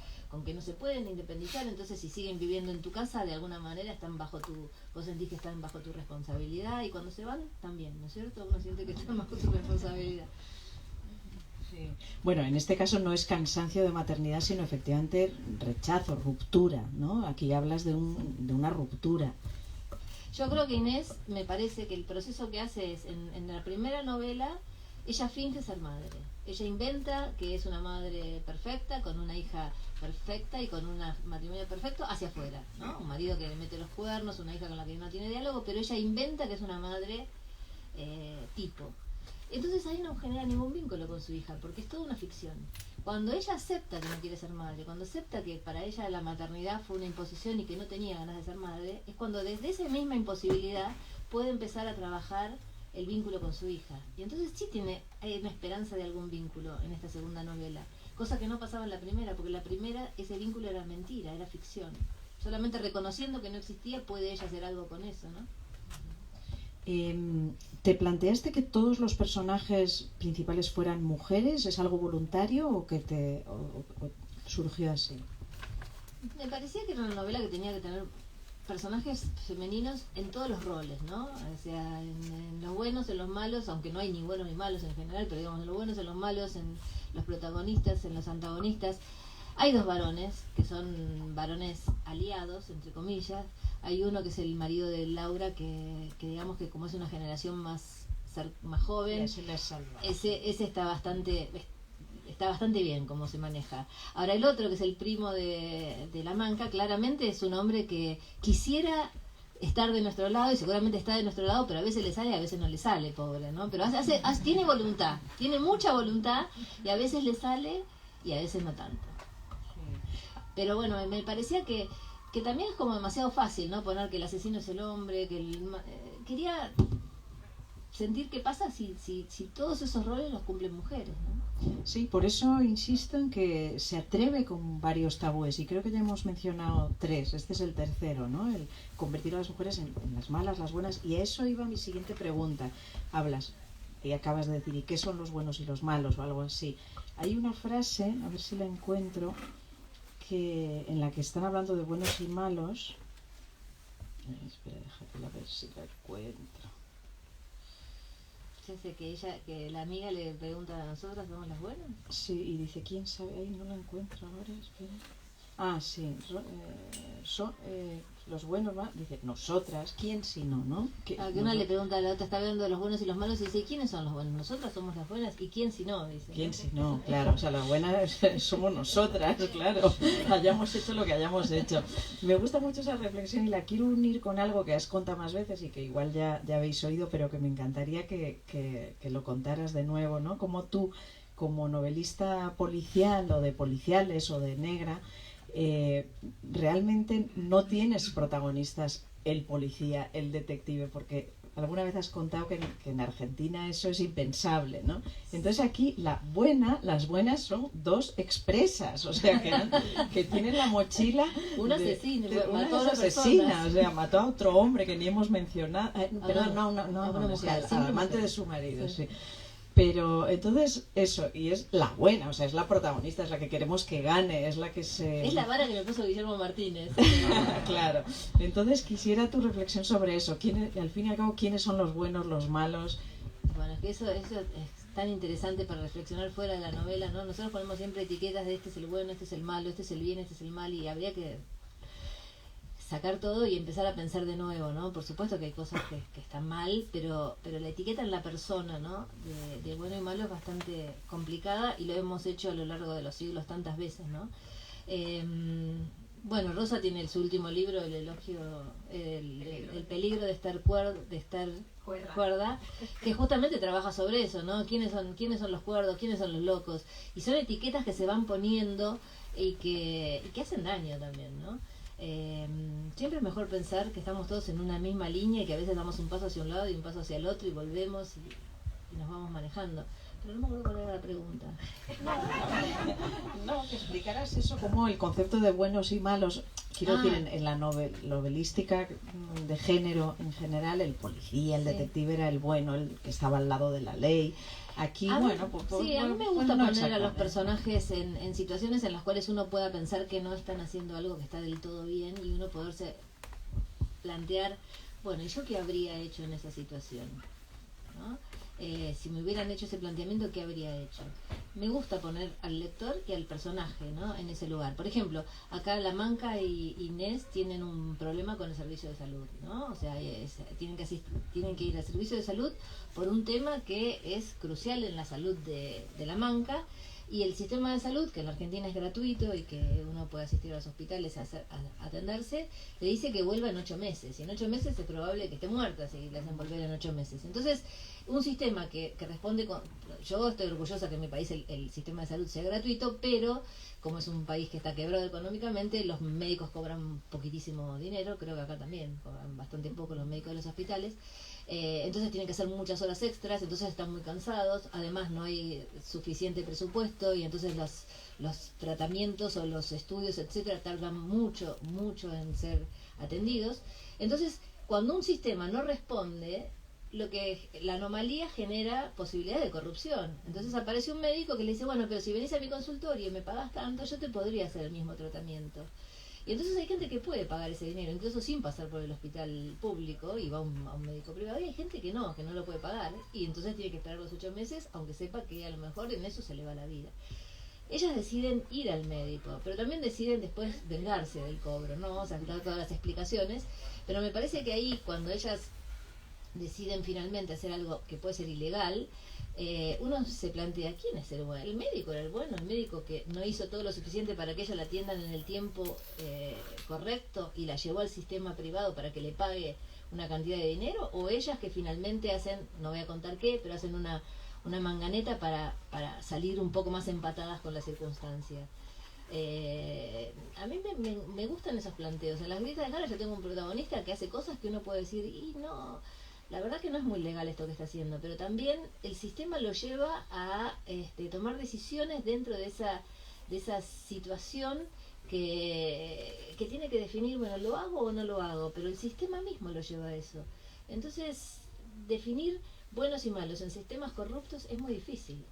que no se pueden independizar. Entonces, si siguen viviendo en tu casa, de alguna manera están vos sentís que están bajo tu responsabilidad, y cuando se van también, ¿no es cierto? Uno siente que están bajo tu responsabilidad. Sí. Bueno, en este caso no es cansancio de maternidad, sino efectivamente rechazo, ruptura, ¿no? Aquí hablas de una ruptura. Yo creo que Inés, me parece que el proceso que hace es, en la primera novela, ella finge ser madre. Ella inventa que es una madre perfecta, con una hija perfecta y con un matrimonio perfecto hacia afuera, ¿no? Un marido que le mete los cuernos, una hija con la que no tiene diálogo, pero ella inventa que es una madre tipo. Entonces ahí no genera ningún vínculo con su hija, porque es toda una ficción. Cuando ella acepta que no quiere ser madre, cuando acepta que para ella la maternidad fue una imposición y que no tenía ganas de ser madre, es cuando desde esa misma imposibilidad puede empezar a trabajar el vínculo con su hija. Y entonces sí hay una esperanza de algún vínculo en esta segunda novela, cosa que no pasaba en la primera, porque en la primera ese vínculo era mentira, era ficción. Solamente reconociendo que no existía puede ella hacer algo con eso, ¿no? ¿Te planteaste que todos los personajes principales fueran mujeres? ¿Es algo voluntario o que o surgió así? Me parecía que era una novela que tenía que tener personajes femeninos en todos los roles, ¿no? O sea, en los buenos, en los malos, aunque no hay ni buenos ni malos en general, pero digamos en los buenos, en los malos, en los protagonistas, en los antagonistas. Hay 2 varones, que son varones aliados, entre comillas. Hay uno que es el marido de Laura, que digamos que como es una generación más joven, ese está bastante bien como se maneja. Ahora el otro, que es el primo de la Manca, claramente es un hombre que quisiera estar de nuestro lado, y seguramente está de nuestro lado, pero a veces le sale y a veces no le sale, pobre, ¿no? Pero tiene voluntad, tiene mucha voluntad, y a veces le sale y a veces no tanto. Pero bueno, me parecía que también es como demasiado fácil, ¿no? Poner que el asesino es el hombre, quería sentir qué pasa si todos esos roles los cumplen mujeres, ¿no? Sí, por eso insisto en que se atreve con varios tabúes, y creo que ya hemos mencionado 3, este es el tercero, ¿no? El convertir a las mujeres en las malas, las buenas, y a eso iba mi siguiente pregunta. Hablas, y acabas de decir, ¿y qué son los buenos y los malos? O algo así. Hay una frase, a ver si la encuentro, en la que están hablando de buenos y malos. Espera, déjame ver si la encuentro. Ya sé que la amiga le pregunta a nosotras, ¿somos las buenas? Sí, y dice, ¿quién sabe? Ahí no la encuentro ahora, espera. Ah, sí, los buenos, dice, nosotras, ¿quién si no, no? Que una le pregunta a la otra, está hablando de los buenos y los malos, y dice, ¿quiénes son los buenos? Nosotras somos las buenas, ¿y quién si no? Dice. ¿Quién si no? Claro, o sea, las buenas somos nosotras, claro, hayamos hecho lo que hayamos hecho. Me gusta mucho esa reflexión, y la quiero unir con algo que has contado más veces y que igual ya habéis oído, pero que me encantaría que lo contaras de nuevo, ¿no? Como tú, como novelista policial, o de policiales, o de negra, realmente no tienes protagonistas el policía, el detective, porque alguna vez has contado que en Argentina eso es impensable, ¿no? Entonces aquí las buenas son 2 expresas, o sea que tienen la mochila una asesina, o sea, mató a otro hombre que ni hemos mencionado, perdón, no, una mujer, al amante de su marido, sí. Pero entonces eso, y es la buena, o sea, es la protagonista, es la que queremos que gane, es la que se... Es la vara que me puso Guillermo Martínez. Claro, entonces quisiera tu reflexión sobre eso, al fin y al cabo, ¿quiénes son los buenos, los malos? Bueno, es que eso es tan interesante para reflexionar fuera de la novela, ¿no? Nosotros ponemos siempre etiquetas de este es el bueno, este es el malo, este es el bien, este es el mal, y habría que sacar todo y empezar a pensar de nuevo, ¿no? Por supuesto que hay cosas que están mal, pero la etiqueta en la persona, ¿no? De bueno y malo es bastante complicada, y lo hemos hecho a lo largo de los siglos tantas veces, ¿no? Bueno, Rosa tiene su último libro, el elogio, el peligro de estar cuerda, que justamente trabaja sobre eso, ¿no? ¿Quiénes son los cuerdos? ¿Quiénes son los locos? Y son etiquetas que se van poniendo y que hacen daño también, ¿no? Siempre es mejor pensar que estamos todos en una misma línea y que a veces damos un paso hacia un lado y un paso hacia el otro y volvemos y nos vamos manejando. Pero no me acuerdo cuál era la pregunta. No, que explicarás eso como el concepto de buenos y malos. Quiero decir, en la novelística de género en general, el policía, el detective era el bueno, el que estaba al lado de la ley. Aquí, bueno, sí, a mí me gusta poner a los personajes en situaciones en las cuales uno pueda pensar que no están haciendo algo que está del todo bien y uno poderse plantear, bueno, ¿y yo qué habría hecho en esa situación? ¿No? Si me hubieran hecho ese planteamiento, ¿qué habría hecho? Me gusta poner al lector y al personaje, ¿no? En ese lugar. Por ejemplo, acá La Manca y Inés tienen un problema con el servicio de salud, ¿no? O sea, tienen que ir al servicio de salud por un tema que es crucial en la salud de La Manca, y el sistema de salud, que en la Argentina es gratuito y que uno puede asistir a los hospitales a atenderse, le dice que vuelva en 8 meses. Y en 8 meses es probable que esté muerta si le hacen volver en 8 meses. Entonces, un sistema que responde con... Yo estoy orgullosa que en mi país el sistema de salud sea gratuito, pero como es un país que está quebrado económicamente, los médicos cobran poquitísimo dinero, creo que acá también cobran bastante poco los médicos de los hospitales. Entonces tienen que hacer muchas horas extras, entonces están muy cansados, además no hay suficiente presupuesto y entonces los tratamientos o los estudios, etcétera, tardan mucho en ser atendidos. Entonces, cuando un sistema no responde, la anomalía genera posibilidad de corrupción. Entonces aparece un médico que le dice, bueno, pero si venís a mi consultorio y me pagas tanto, yo te podría hacer el mismo tratamiento. Y entonces hay gente que puede pagar ese dinero, incluso sin pasar por el hospital público, y va a un médico privado, y hay gente que no lo puede pagar, y entonces tiene que esperar los 8 meses, aunque sepa que a lo mejor en eso se le va la vida. Ellas deciden ir al médico, pero también deciden después vengarse del cobro, ¿no? O sea, dar todas las explicaciones, pero me parece que ahí, cuando ellas deciden finalmente hacer algo que puede ser ilegal, uno se plantea, ¿quién es el bueno? ¿El médico era el bueno? ¿El médico que no hizo todo lo suficiente para que ella la atiendan en el tiempo correcto y la llevó al sistema privado para que le pague una cantidad de dinero? ¿O ellas que finalmente hacen, no voy a contar qué, pero hacen una manganeta para salir un poco más empatadas con la circunstancia? A mí me gustan esos planteos. En Las Grietas de Cara yo tengo un protagonista que hace cosas que uno puede decir, y no... La verdad que no es muy legal esto que está haciendo, pero también el sistema lo lleva a tomar decisiones dentro de esa situación que tiene que definir, bueno, ¿lo hago o no lo hago? Pero el sistema mismo lo lleva a eso. Entonces, definir buenos y malos en sistemas corruptos es muy difícil.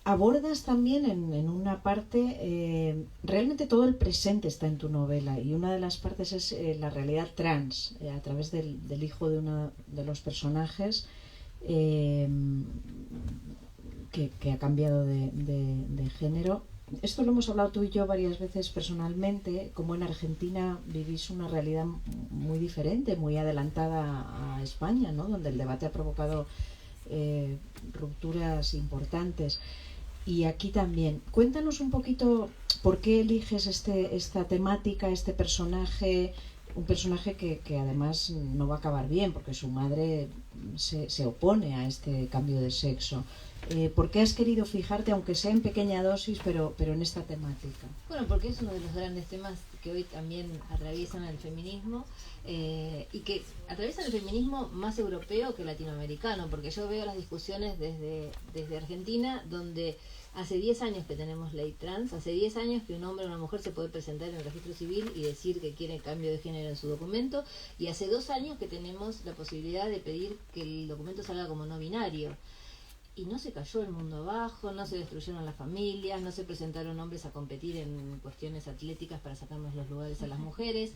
Abordas también en una parte, realmente todo el presente está en tu novela, y una de las partes es la realidad trans, a través del hijo de uno de los personajes, que ha cambiado de género. Esto lo hemos hablado tú y yo varias veces personalmente, como en Argentina vivís una realidad muy diferente, muy adelantada a España, ¿no? Donde el debate ha provocado rupturas importantes. Y aquí también, cuéntanos un poquito por qué eliges esta temática, este personaje, un personaje que además no va a acabar bien, porque su madre se opone a este cambio de sexo. ¿Por qué has querido fijarte, aunque sea en pequeña dosis, pero en esta temática? Bueno, porque es uno de los grandes temas que hoy también atraviesan el feminismo, y que atraviesan el feminismo más europeo que latinoamericano, porque yo veo las discusiones desde Argentina, donde hace 10 años que tenemos ley trans, hace 10 años que un hombre o una mujer se puede presentar en el registro civil y decir que quiere cambio de género en su documento, y hace 2 años que tenemos la posibilidad de pedir que el documento salga como no binario. Y no se cayó el mundo abajo, no se destruyeron las familias, no se presentaron hombres a competir en cuestiones atléticas para sacarnos los lugares a las mujeres.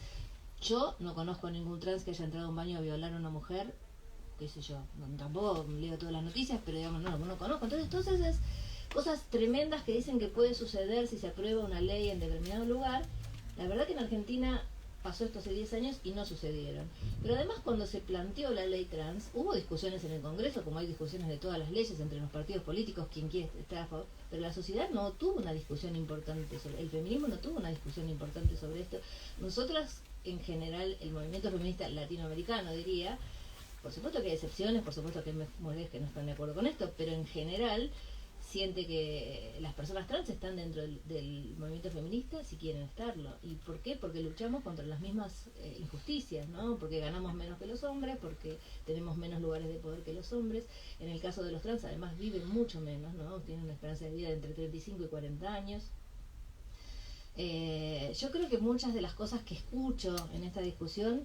Yo no conozco ningún trans que haya entrado a un baño a violar a una mujer, qué sé yo, tampoco leo todas las noticias, pero digamos, no conozco. Entonces, todas esas cosas tremendas que dicen que puede suceder si se aprueba una ley en determinado lugar, la verdad que en Argentina pasó esto hace 10 años y no sucedieron. Pero además cuando se planteó la ley trans, hubo discusiones en el Congreso, como hay discusiones de todas las leyes entre los partidos políticos, quien quiere estar a favor, pero la sociedad no tuvo una discusión importante sobre, el feminismo no tuvo una discusión importante sobre esto. Nosotras, en general, el movimiento feminista latinoamericano, diría, por supuesto que hay excepciones, por supuesto que hay mujeres que no están de acuerdo con esto, pero en general siente que las personas trans están dentro del movimiento feminista si quieren estarlo. ¿Y por qué? Porque luchamos contra las mismas injusticias, ¿no? Porque ganamos menos que los hombres, porque tenemos menos lugares de poder que los hombres. En el caso de los trans, además, viven mucho menos, ¿no? Tienen una esperanza de vida de entre 35 y 40 años. Yo creo que muchas de las cosas que escucho en esta discusión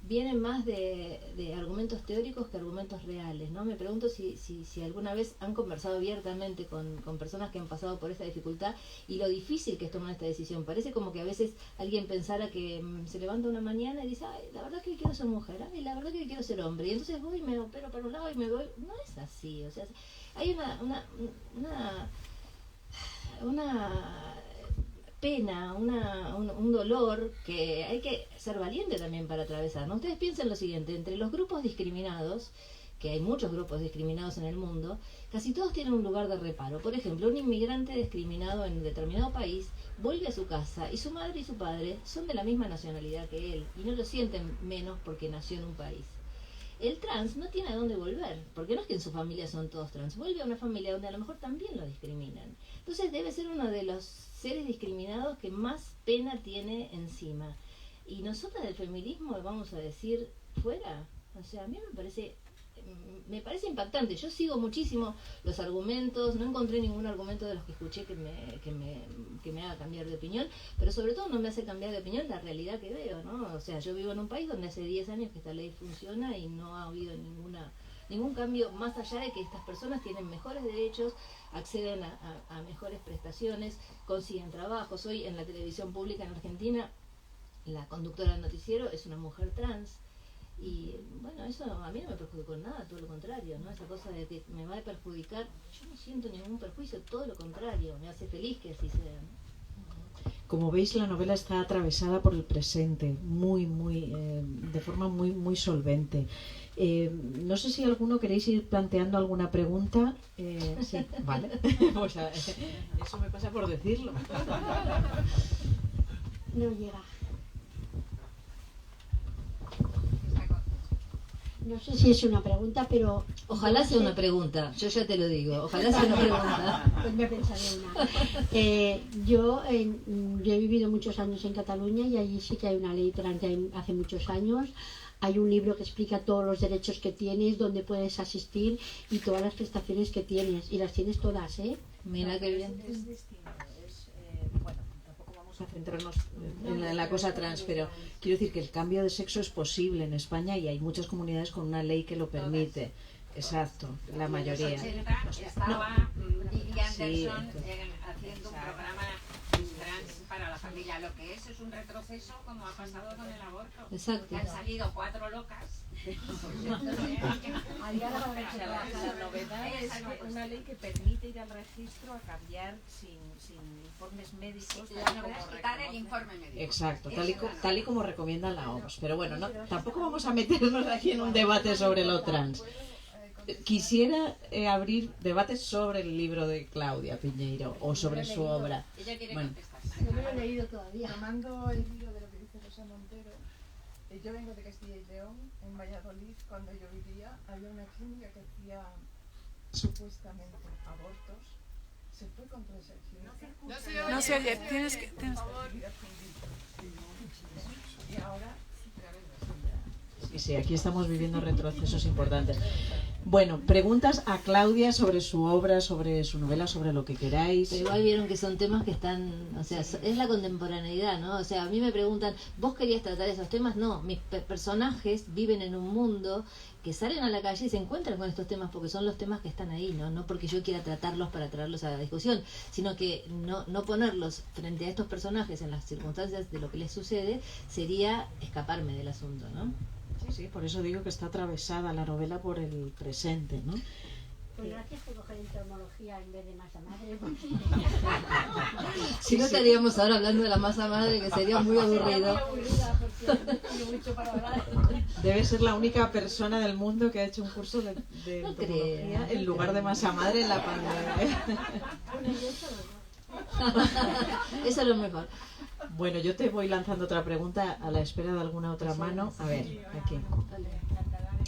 vienen más de argumentos teóricos que argumentos reales, ¿no? Me pregunto si alguna vez han conversado abiertamente con personas que han pasado por esta dificultad y lo difícil que es tomar esta decisión. Parece como que a veces alguien pensara que se levanta una mañana y dice, ay, la verdad que quiero ser mujer, ay, la verdad que quiero ser hombre, y entonces voy y me opero para un lado y me voy. No es así, o sea, hay una pena, un dolor que hay que ser valiente también para atravesar, ¿no? Ustedes piensen lo siguiente, entre los grupos discriminados, que hay muchos grupos discriminados en el mundo, casi todos tienen un lugar de reparo. Por ejemplo, un inmigrante discriminado en un determinado país vuelve a su casa y su madre y su padre son de la misma nacionalidad que él y no lo sienten menos porque nació en un país. El trans no tiene a dónde volver, porque no es que en su familia son todos trans, vuelve a una familia donde a lo mejor también lo discriminan. Entonces debe ser uno de los seres discriminados que más pena tiene encima. Y nosotras del feminismo vamos a decir fuera. O sea, a mí me parece impactante. Yo sigo muchísimo los argumentos, no encontré ningún argumento de los que escuché que me haga cambiar de opinión, pero sobre todo no me hace cambiar de opinión la realidad que veo, ¿no? O sea, yo vivo en un país donde hace 10 años que esta ley funciona y no ha habido ningún cambio más allá de que estas personas tienen mejores derechos, acceden a mejores prestaciones, consiguen trabajos. Hoy en la televisión pública en Argentina la conductora del noticiero es una mujer trans. Y bueno, eso a mí no me perjudicó en nada, todo lo contrario, ¿no? Esa cosa de que me va a perjudicar, yo no siento ningún perjuicio, todo lo contrario, me hace feliz que así sea, ¿no? Como veis, la novela está atravesada por el presente, de forma muy solvente. No sé si alguno queréis ir planteando alguna pregunta. Sí, vale. Pues eso me pasa por decirlo. No llega. No sé si es una pregunta, pero... Ojalá sea una pregunta, yo ya te lo digo, ojalá sea una pregunta. Pues me pensaré una. Yo he vivido muchos años en Cataluña y allí sí que hay una ley trans de hace muchos años. Hay un libro que explica todos los derechos que tienes, dónde puedes asistir y todas las prestaciones que tienes. Y las tienes todas, ¿eh? Mira qué bien. Es distinto. Bueno, tampoco vamos a centrarnos en la cosa trans, pero quiero decir que el cambio de sexo es posible en España y hay muchas comunidades con una ley que lo permite. Exacto, la mayoría. En los 80 estaba Vicky Anderson haciendo un programa trans para la familia. Lo que es un retroceso como ha pasado con el aborto. Exacto. Han salido 4 locas. La novedad es que una ley que permite ir al registro a cambiar sin informes médicos. La novedad es quitar el informe médico. Exacto, tal y como recomienda la OMS. Pero bueno, tampoco vamos a meternos aquí en un debate sobre lo trans. Quisiera abrir debates sobre el libro de Claudia Piñeiro o sobre su obra. Ella quiere Bueno. contestar. No me lo he leído todavía. Tomando el hilo de lo que dice Rosa Montero, yo vengo de Castilla y León. En Valladolid, cuando yo vivía, había una clínica que hacía supuestamente abortos. Se fue contra esa clínica. No se oye, tienes que... Y ahora... Sí, aquí estamos viviendo retrocesos importantes. Bueno, preguntas a Claudia sobre su obra, sobre su novela, sobre lo que queráis. Pero igual vieron que son temas que están, o sea, es la contemporaneidad, ¿no? O sea, a mí me preguntan, ¿vos querías tratar esos temas? No, mis personajes viven en un mundo que salen a la calle y se encuentran con estos temas porque son los temas que están ahí, ¿no? No porque yo quiera tratarlos para traerlos a la discusión, sino que no ponerlos frente a estos personajes en las circunstancias de lo que les sucede sería escaparme del asunto, ¿no? Sí, por eso digo que está atravesada la novela por el presente, ¿no? Pues gracias por coger entomología en vez de masa madre. Si no estaríamos ahora hablando de la masa madre, que sería muy aburrido. Debe ser la única persona del mundo que ha hecho un curso de entomología en lugar de masa madre en la pandemia. Eso es lo mejor. Bueno, yo te voy lanzando otra pregunta a la espera de alguna otra mano. A ver, aquí.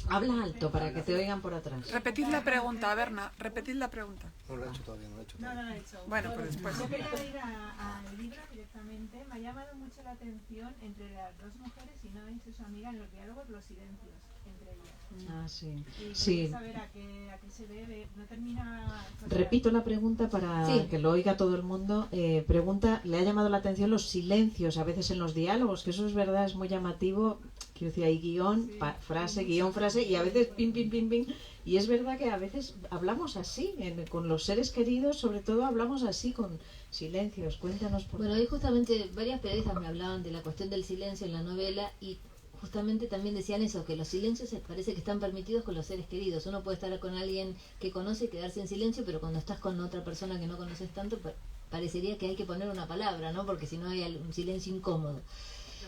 Habla alto para que te oigan por atrás. Repetid la pregunta, Berna, repetid la pregunta. No lo he hecho todavía, no lo he hecho todavía. No lo he hecho. Bueno, pues después. Yo quería ir al libro directamente. Me ha llamado mucho la atención entre las dos mujeres y no y su amiga en los diálogos, los silencios entre ellas. Ah, sí. Y Sí. saber a qué se debe. No termina. Repito la pregunta para que lo oiga todo el mundo. Pregunta, le ha llamado la atención los silencios a veces en los diálogos, que eso es verdad, es muy llamativo. Quiero decir, hay guión, frase, guión, frase, y a veces pim, pim, pim, pim. Y es verdad que a veces hablamos así, con los seres queridos, sobre todo hablamos así, con silencios. Cuéntanos por qué. Bueno, ahí justamente varias periodistas me hablaban de la cuestión del silencio en la novela y justamente también decían eso, que los silencios parece que están permitidos con los seres queridos. Uno puede estar con alguien que conoce y quedarse en silencio, pero cuando estás con otra persona que no conoces tanto, parecería que hay que poner una palabra, ¿no? Porque si no hay un silencio incómodo.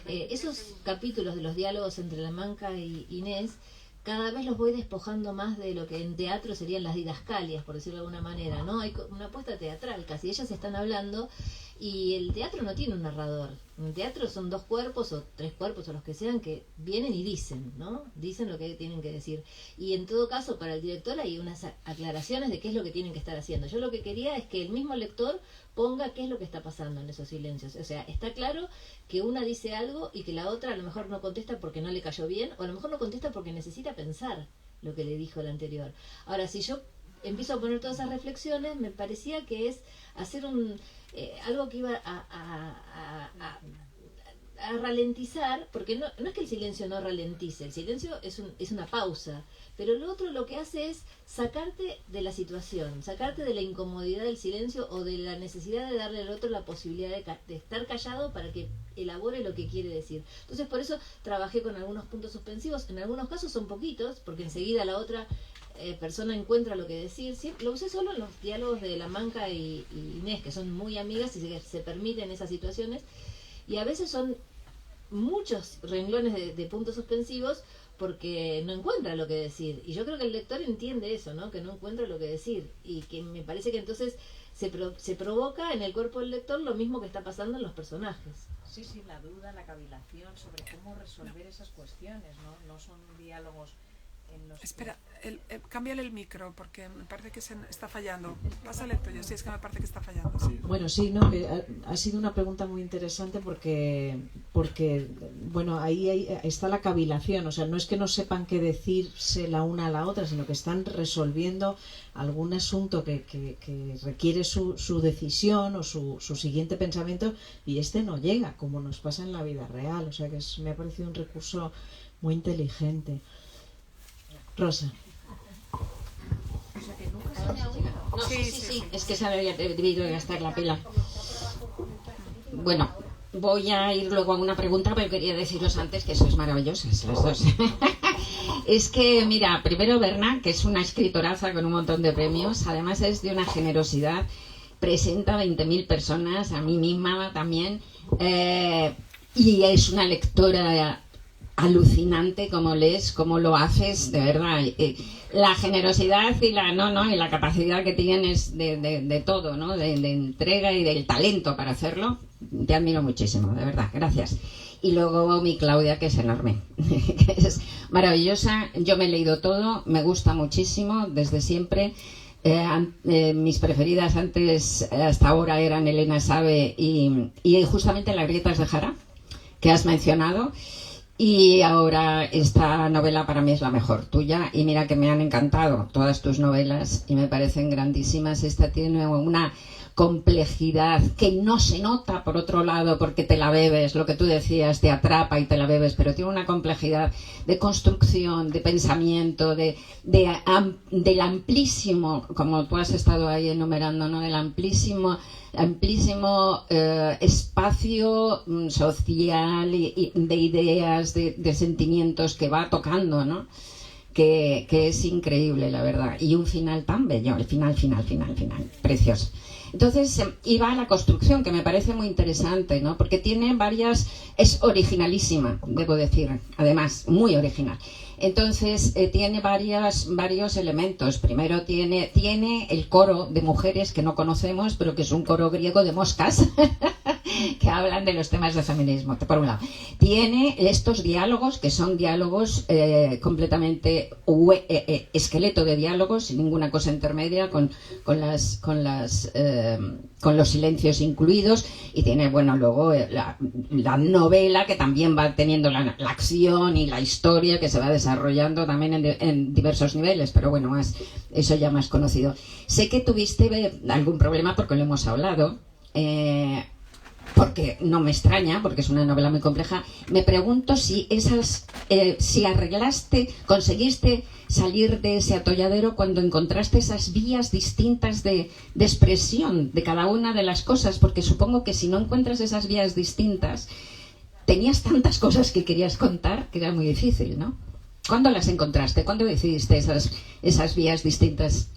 Esos capítulos de los diálogos entre La Manca y Inés, cada vez los voy despojando más de lo que en teatro serían las didascalias, por decirlo de alguna manera, ¿no? Hay una apuesta teatral, casi ellas están hablando y el teatro no tiene un narrador. En teatro son 2 cuerpos o 3 cuerpos o los que sean que vienen y dicen, ¿no? Dicen lo que tienen que decir. Y en todo caso, para el director hay unas aclaraciones de qué es lo que tienen que estar haciendo. Yo lo que quería es que el mismo lector ponga qué es lo que está pasando en esos silencios. O sea, está claro que una dice algo y que la otra a lo mejor no contesta porque no le cayó bien, o a lo mejor no contesta porque necesita pensar lo que le dijo el anterior. Ahora, si yo empiezo a poner todas esas reflexiones, me parecía que es hacer algo que iba a ralentizar, porque no es que el silencio no ralentice, el silencio es una pausa, pero lo otro lo que hace es sacarte de la situación, sacarte de la incomodidad del silencio o de la necesidad de darle al otro la posibilidad de estar callado para que elabore lo que quiere decir. Entonces por eso trabajé con algunos puntos suspensivos, en algunos casos son poquitos, porque enseguida la otra persona encuentra lo que decir. Sí, lo usé solo en los diálogos de La Manca y Inés, que son muy amigas y se permiten esas situaciones, y a veces son muchos renglones de puntos suspensivos porque no encuentra lo que decir, y yo creo que el lector entiende eso, ¿no? Que no encuentra lo que decir, y que me parece que entonces se provoca en el cuerpo del lector lo mismo que está pasando en los personajes. Sí, la duda, la cavilación sobre cómo resolver esas cuestiones, ¿no? No son diálogos en los... Espera, cámbiale el micro porque me parece que está fallando. Pásale el tuyo, sí, es que me parece que está fallando. Sí. Bueno, sí, no, ha sido una pregunta muy interesante porque bueno, ahí está la cavilación, o sea, no es que no sepan qué decirse la una a la otra, sino que están resolviendo algún asunto que requiere su decisión o su siguiente pensamiento, y no llega, como nos pasa en la vida real. O sea, que me ha parecido un recurso muy inteligente. Rosa. No, sí. Es que se había debido gastar la pila. Bueno, voy a ir luego a una pregunta, pero quería deciros antes que sois maravillosas las dos. Es que, mira, primero Berna, que es una escritoraza con un montón de premios, además es de una generosidad, presenta a 20.000 personas, a mí misma también, y es una lectora alucinante como lees, cómo lo haces, de verdad. La generosidad y la capacidad que tienes de todo, ¿no? De entrega y del talento para hacerlo, te admiro muchísimo, de verdad, gracias. Y luego mi Claudia, que es enorme, que es maravillosa. Yo me he leído todo, me gusta muchísimo desde siempre. Mis preferidas antes, hasta ahora, eran Elena Sabe y justamente Las grietas de Jara, que has mencionado. Y ahora esta novela para mí es la mejor tuya, y mira que me han encantado todas tus novelas y me parecen grandísimas. Esta tiene una complejidad que no se nota por otro lado porque te la bebes, lo que tú decías, te atrapa y te la bebes, pero tiene una complejidad de construcción, de pensamiento, del amplísimo, como tú has estado ahí enumerando, ¿no? Del amplísimo espacio social y de ideas, de sentimientos que va tocando, ¿no? que es increíble, la verdad, y un final tan bello, el final, precioso. Entonces, iba a la construcción, que me parece muy interesante, ¿no? Porque tiene varias, es originalísima, debo decir, además, muy original. Entonces, tiene varios elementos. Primero tiene el coro de mujeres que no conocemos, pero que es un coro griego de moscas, que hablan de los temas de feminismo, por un lado. Tiene estos diálogos, que son diálogos completamente esqueleto de diálogos, sin ninguna cosa intermedia, con los silencios incluidos, y tiene, bueno, luego la novela, que también va teniendo la acción y la historia, que se va desarrollando también en diversos niveles, pero bueno, eso ya más conocido. Sé que tuviste algún problema, porque lo hemos hablado, porque no me extraña, porque es una novela muy compleja. Me pregunto si conseguiste salir de ese atolladero cuando encontraste esas vías distintas de expresión de cada una de las cosas, porque supongo que si no encuentras esas vías distintas, tenías tantas cosas que querías contar que era muy difícil, ¿no? ¿Cuándo las encontraste? ¿Cuándo decidiste esas vías distintas?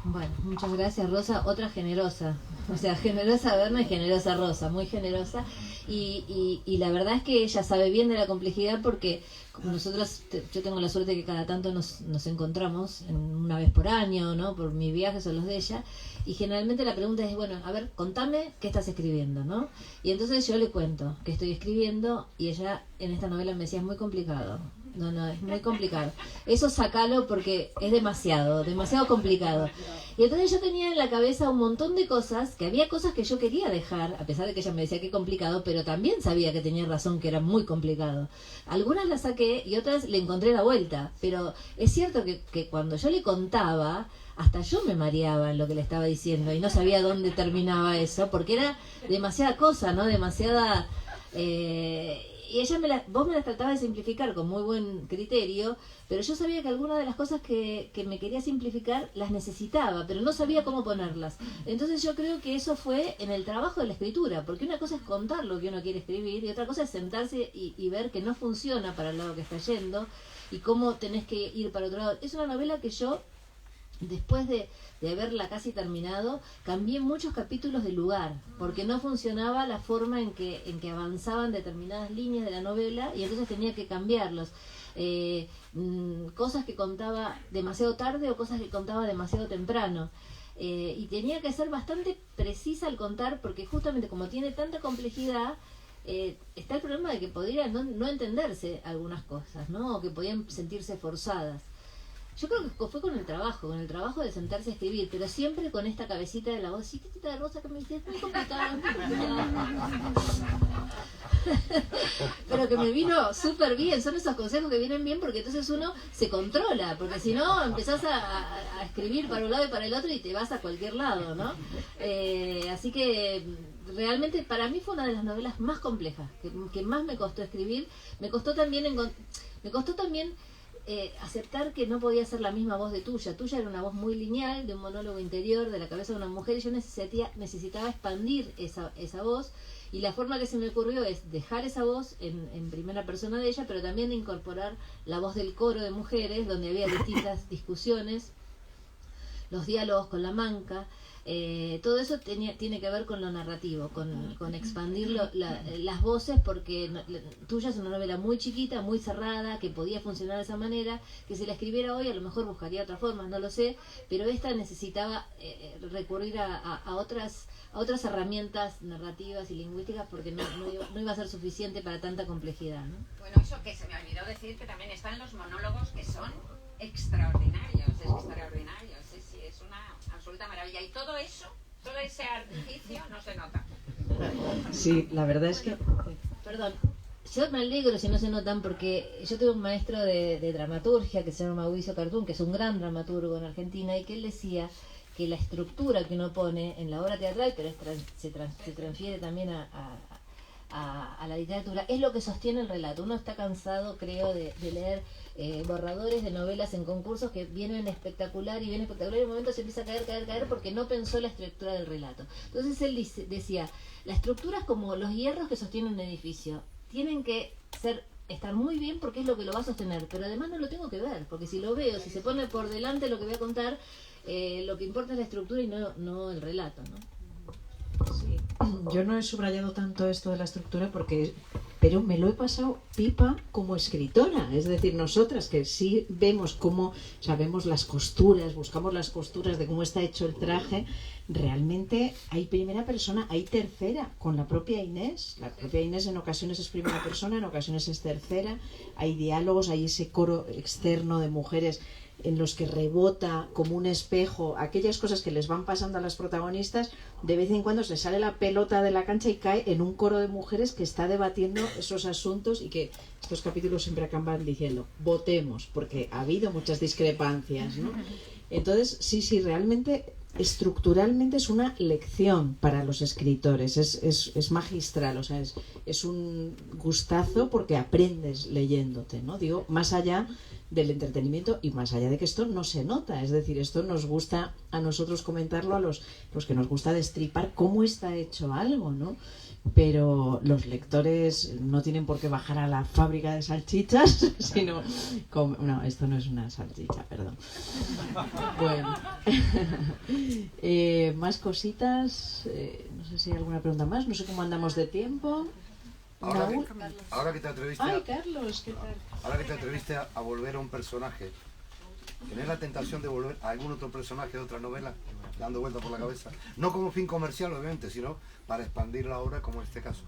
Bueno, muchas gracias, Rosa. Otra generosa. O sea, generosa Berna y generosa Rosa, muy generosa. Y la verdad es que ella sabe bien de la complejidad, porque como nosotros, yo tengo la suerte de que cada tanto nos encontramos una vez por año, ¿no? Por mis viajes o los de ella. Y generalmente la pregunta es, bueno, a ver, contame qué estás escribiendo, ¿no? Y entonces yo le cuento qué estoy escribiendo, y ella en esta novela me decía, es muy complicado. No, es muy complicado. Eso sacalo porque es demasiado complicado. Y entonces yo tenía en la cabeza un montón de cosas, que había cosas que yo quería dejar, a pesar de que ella me decía que complicado, pero también sabía que tenía razón, que era muy complicado. Algunas las saqué y otras le encontré la vuelta, pero es cierto que cuando yo le contaba, hasta yo me mareaba en lo que le estaba diciendo y no sabía dónde terminaba eso, porque era demasiada cosa, ¿no? Demasiada... y ella vos me las tratabas de simplificar con muy buen criterio, pero yo sabía que algunas de las cosas que me quería simplificar las necesitaba, pero no sabía cómo ponerlas. Entonces yo creo que eso fue en el trabajo de la escritura, porque una cosa es contar lo que uno quiere escribir y otra cosa es sentarse y ver que no funciona para el lado que está yendo y cómo tenés que ir para otro lado. Es una novela que yo, después de haberla casi terminado, cambié muchos capítulos de lugar, porque no funcionaba la forma en que avanzaban determinadas líneas de la novela, y entonces tenía que cambiarlos. Cosas que contaba demasiado tarde o cosas que contaba demasiado temprano. Y tenía que ser bastante precisa al contar, porque justamente como tiene tanta complejidad, está el problema de que podrían no entenderse algunas cosas, ¿no? O que podían sentirse forzadas. Yo creo que fue con el trabajo de sentarse a escribir, pero siempre con esta cabecita de la voz, chiquitita de Rosa, que me dice, es muy complicado, pero que me vino súper bien. Son esos consejos que vienen bien, porque entonces uno se controla, porque si no empezás a escribir para un lado y para el otro y te vas a cualquier lado, ¿no? Así que realmente para mí fue una de las novelas más complejas, que más me costó escribir. Me costó también aceptar que no podía ser la misma voz de tuya. Tuya era una voz muy lineal, de un monólogo interior, de la cabeza de una mujer, y yo necesitaba expandir esa voz, y la forma que se me ocurrió es dejar esa voz en primera persona de ella, pero también incorporar la voz del coro de mujeres, donde había distintas discusiones, los diálogos con la manca. Todo eso tiene que ver con lo narrativo, con expandir las voces, porque Tuya es una novela muy chiquita, muy cerrada, que podía funcionar de esa manera, que si la escribiera hoy a lo mejor buscaría otras formas, no lo sé, pero esta necesitaba recurrir a otras herramientas narrativas y lingüísticas, porque no iba a ser suficiente para tanta complejidad, ¿no? Bueno, eso que se me olvidó decir, que también están los monólogos, que son extraordinarios, es una absoluta maravilla, y todo eso, todo ese artificio no se nota. Sí, la verdad es que... Perdón, yo me alegro si no se notan, porque yo tuve un maestro de dramaturgia que se llama Mauricio Cartún, que es un gran dramaturgo en Argentina, y que él decía que la estructura que uno pone en la obra teatral, pero se transfiere también a la literatura, es lo que sostiene el relato. Uno está cansado, creo, de leer borradores de novelas en concursos que vienen espectacular, y en un momento se empieza a caer porque no pensó la estructura del relato. Entonces él decía, la estructura es como los hierros que sostienen un edificio, tienen que ser estar muy bien porque es lo que lo va a sostener, pero además no lo tengo que ver, porque si lo veo, si se pone por delante lo que voy a contar, lo que importa es la estructura y no el relato, ¿no? Sí. Yo no he subrayado tanto esto de la estructura pero me lo he pasado pipa como escritora. Es decir, nosotras que sí vemos cómo, sabemos las costuras, buscamos las costuras de cómo está hecho el traje, realmente hay primera persona, hay tercera, con la propia Inés. La propia Inés en ocasiones es primera persona, en ocasiones es tercera. Hay diálogos, hay ese coro externo de mujeres en los que rebota como un espejo aquellas cosas que les van pasando a las protagonistas. De vez en cuando se sale la pelota de la cancha y cae en un coro de mujeres que está debatiendo esos asuntos, y que estos capítulos siempre acaban diciendo votemos, porque ha habido muchas discrepancias, ¿no? Entonces sí, realmente estructuralmente es una lección para los escritores, es magistral, o sea, es un gustazo porque aprendes leyéndote, ¿no? Digo, más allá del entretenimiento y más allá de que esto no se nota, es decir, esto nos gusta a nosotros comentarlo, a los que nos gusta destripar cómo está hecho algo, ¿no? Pero los lectores no tienen por qué bajar a la fábrica de salchichas, sino... No, esto no es una salchicha, perdón. Bueno, más cositas, no sé si hay alguna pregunta más, no sé cómo andamos de tiempo. Ahora que te atreviste Ay, Carlos, ¿qué tal? Ahora que te atreviste a volver a un personaje, ¿tenés la tentación de volver a algún otro personaje de otra novela dando vuelta por la cabeza? No como fin comercial, obviamente, sino para expandir la obra, como en este caso.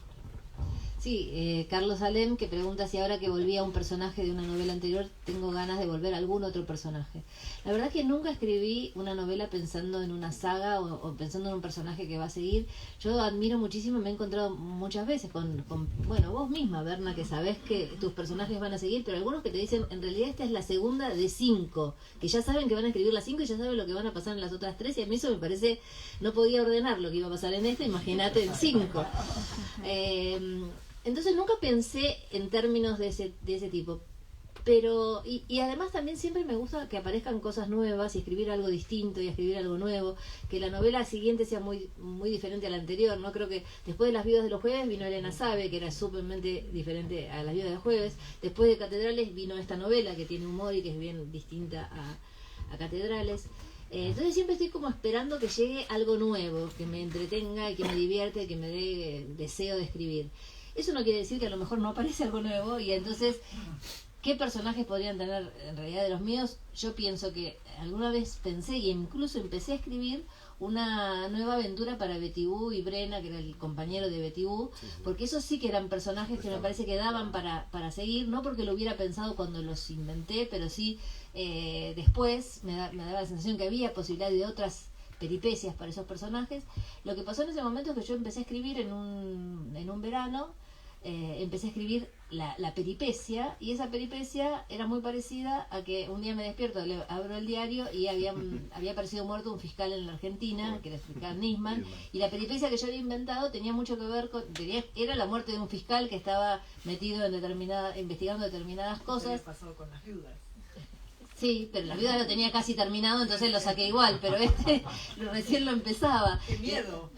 Sí, Carlos Alem, que pregunta si ahora que volví a un personaje de una novela anterior tengo ganas de volver a algún otro personaje. La verdad que nunca escribí una novela pensando en una saga o pensando en un personaje que va a seguir. Yo admiro muchísimo, me he encontrado muchas veces con bueno, vos misma, Berna, que sabés que tus personajes van a seguir, pero algunos que te dicen, en realidad esta es la segunda de 5, que ya saben que van a escribir las 5 y ya saben lo que van a pasar en las otras 3, y a mí eso me parece, no podía ordenar lo que iba a pasar en esta, imagínate en 5. Entonces nunca pensé en términos de ese tipo, pero y además también siempre me gusta que aparezcan cosas nuevas y escribir algo distinto y escribir algo nuevo, que la novela siguiente sea muy muy diferente a la anterior. No creo que después de Las viudas de los jueves vino Elena Sabe, que era súpermente diferente a Las viudas de los jueves. Después de Catedrales vino esta novela que tiene humor y que es bien distinta a Catedrales. Entonces siempre estoy como esperando que llegue algo nuevo, que me entretenga y que me divierta y que me dé deseo de escribir. Eso no quiere decir que a lo mejor no aparece algo nuevo, y entonces, ¿qué personajes podrían tener en realidad de los míos? Yo pienso que alguna vez pensé, y incluso empecé a escribir una nueva aventura para Betty Boo y Brena, que era el compañero de Betty Boo, porque esos sí que eran personajes que me parece que daban para seguir, no porque lo hubiera pensado cuando los inventé, pero sí después me daba la sensación que había posibilidad de otras peripecias para esos personajes. Lo que pasó en ese momento es que yo empecé a escribir en un verano, empecé a escribir la peripecia, y esa peripecia era muy parecida a que un día me despierto, abro el diario y había aparecido muerto un fiscal en la Argentina, que era el fiscal Nisman, y la peripecia que yo había inventado tenía mucho que ver con, era la muerte de un fiscal que estaba metido en investigando determinadas cosas. ¿Qué pasó con Las viudas? Sí, pero Las viudas lo tenía casi terminado, entonces lo saqué igual, pero recién lo empezaba. ¡Qué miedo!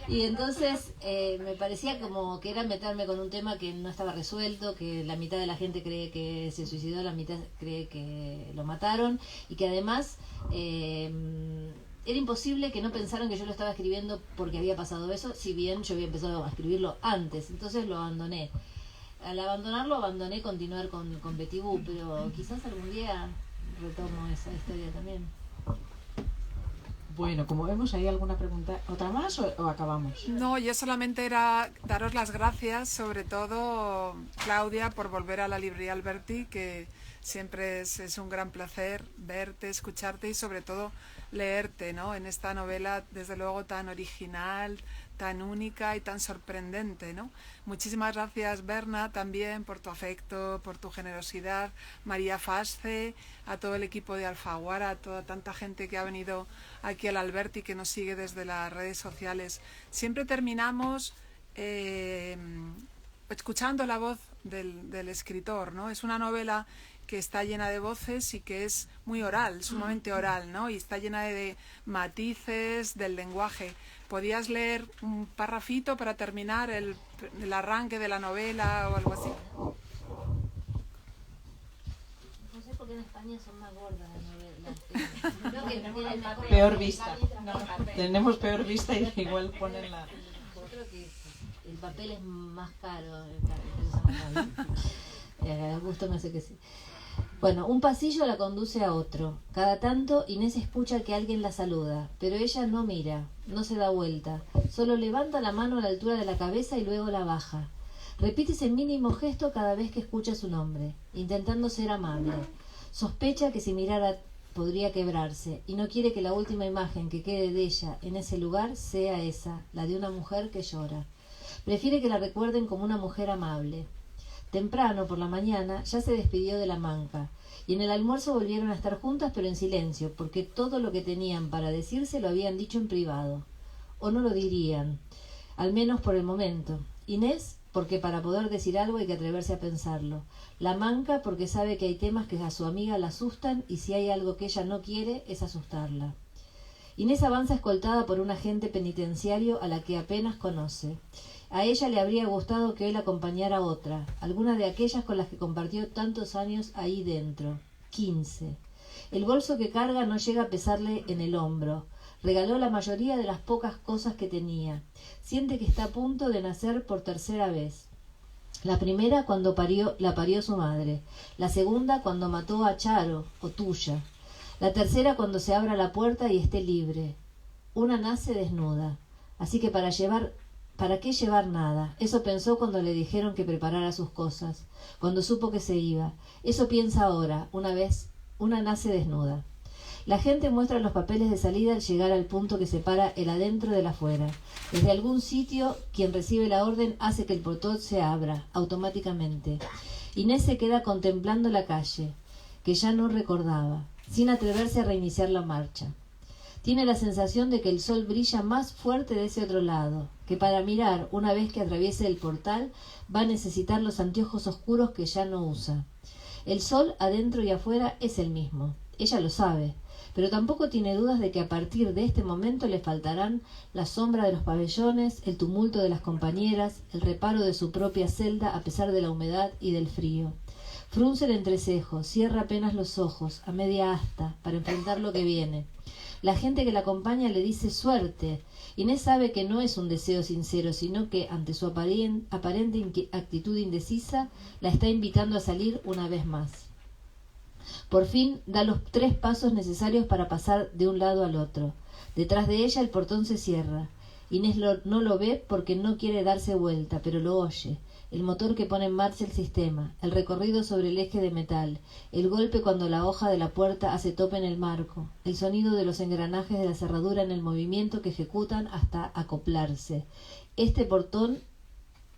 Y entonces me parecía como que era meterme con un tema que no estaba resuelto, que la mitad de la gente cree que se suicidó, la mitad cree que lo mataron, y que además era imposible que no pensaran que yo lo estaba escribiendo porque había pasado eso, si bien yo había empezado a escribirlo antes, entonces lo abandoné. Al abandonarlo, abandoné continuar con Betty Boo, pero quizás algún día retomo esa historia también. Bueno, como vemos, ¿hay alguna pregunta? ¿Otra más o acabamos? No, yo solamente era daros las gracias, sobre todo, Claudia, por volver a la librería Alberti, que siempre es un gran placer verte, escucharte y sobre todo leerte, ¿no? En esta novela, desde luego, tan original, tan única y tan sorprendente, ¿no? Muchísimas gracias, Berna, también por tu afecto, por tu generosidad, María Fasce, a todo el equipo de Alfaguara, a toda tanta gente que ha venido aquí al Alberti, que nos sigue desde las redes sociales. Siempre terminamos escuchando la voz del escritor, ¿no? Es una novela que está llena de voces y que es muy oral, sumamente oral, ¿no? Y está llena de matices del lenguaje. ¿Podías leer un parrafito para terminar el arranque de la novela o algo así? No sé por qué en España son más gordas las novelas. Creo que tenemos peor vista. Tenemos peor vista y igual ponen la... Yo creo que el papel es más caro. El gusto me hace que sí. Bueno, un pasillo la conduce a otro. Cada tanto Inés escucha que alguien la saluda, pero ella no mira, no se da vuelta, solo levanta la mano a la altura de la cabeza y luego la baja. Repite ese mínimo gesto cada vez que escucha su nombre, intentando ser amable. Sospecha que si mirara podría quebrarse y no quiere que la última imagen que quede de ella en ese lugar sea esa, la de una mujer que llora. Prefiere que la recuerden como una mujer amable. Temprano, por la mañana, ya se despidió de la manca, y en el almuerzo volvieron a estar juntas pero en silencio, porque todo lo que tenían para decirse lo habían dicho en privado. O no lo dirían, al menos por el momento. Inés, porque para poder decir algo hay que atreverse a pensarlo. La manca, porque sabe que hay temas que a su amiga la asustan, y si hay algo que ella no quiere, es asustarla. Inés avanza escoltada por un agente penitenciario a la que apenas conoce. A ella le habría gustado que él acompañara a otra, alguna de aquellas con las que compartió tantos años ahí dentro. 15. El bolso que carga no llega a pesarle en el hombro. Regaló la mayoría de las pocas cosas que tenía. Siente que está a punto de nacer por tercera vez. La primera cuando la parió su madre. La segunda cuando mató a Charo, o Tuya. La tercera cuando se abra la puerta y esté libre. Una nace desnuda. Así que ¿para qué llevar nada? Eso pensó cuando le dijeron que preparara sus cosas, cuando supo que se iba. Eso piensa ahora, una nace desnuda. La gente muestra los papeles de salida al llegar al punto que separa el adentro del afuera. Desde algún sitio, quien recibe la orden hace que el portón se abra, automáticamente. Inés se queda contemplando la calle, que ya no recordaba, sin atreverse a reiniciar la marcha. Tiene la sensación de que el sol brilla más fuerte de ese otro lado, que para mirar, una vez que atraviese el portal, va a necesitar los anteojos oscuros que ya no usa. El sol, adentro y afuera, es el mismo. Ella lo sabe, pero tampoco tiene dudas de que a partir de este momento le faltarán la sombra de los pabellones, el tumulto de las compañeras, el reparo de su propia celda a pesar de la humedad y del frío. Frunce el entrecejo, cierra apenas los ojos, a media asta, para enfrentar lo que viene. La gente que la acompaña le dice suerte. Inés sabe que no es un deseo sincero, sino que, ante su aparente actitud indecisa, la está invitando a salir una vez más. Por fin da los 3 pasos necesarios para pasar de un lado al otro. Detrás de ella el portón se cierra. Inés no lo ve porque no quiere darse vuelta, pero lo oye. El motor que pone en marcha el sistema, el recorrido sobre el eje de metal, el golpe cuando la hoja de la puerta hace tope en el marco, el sonido de los engranajes de la cerradura en el movimiento que ejecutan hasta acoplarse. Este portón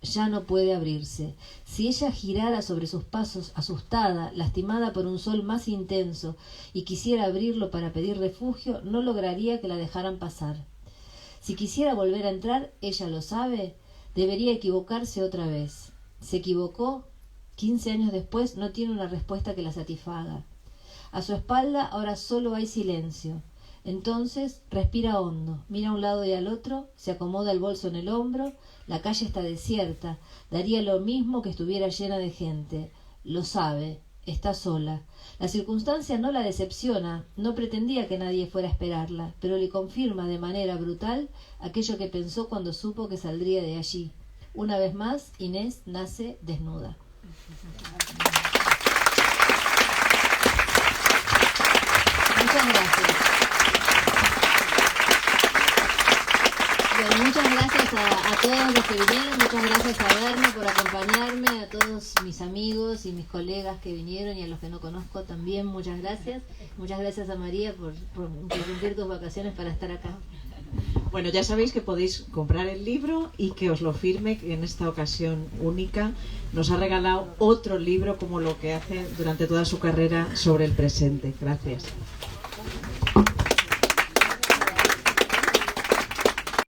ya no puede abrirse. Si ella girara sobre sus pasos, asustada, lastimada por un sol más intenso, y quisiera abrirlo para pedir refugio, no lograría que la dejaran pasar. Si quisiera volver a entrar, ella lo sabe, debería equivocarse otra vez. Se equivocó. 15 años después no tiene una respuesta que la satisfaga. A su espalda ahora solo hay silencio. Entonces respira hondo, mira a un lado y al otro, se acomoda el bolso en el hombro. La calle está desierta, daría lo mismo que estuviera llena de gente. Lo sabe, está sola. La circunstancia no la decepciona, no pretendía que nadie fuera a esperarla, pero le confirma de manera brutal aquello que pensó cuando supo que saldría de allí. Una vez más, Inés nace desnuda. Muchas gracias. Bueno, muchas gracias a todos los que vinieron, muchas gracias a Berna por acompañarme, a todos mis amigos y mis colegas que vinieron y a los que no conozco también, muchas gracias. Muchas gracias a María por interrumpir tus vacaciones para estar acá. Bueno, ya sabéis que podéis comprar el libro y que os lo firme, que en esta ocasión única nos ha regalado otro libro como lo que hace durante toda su carrera sobre el presente. Gracias.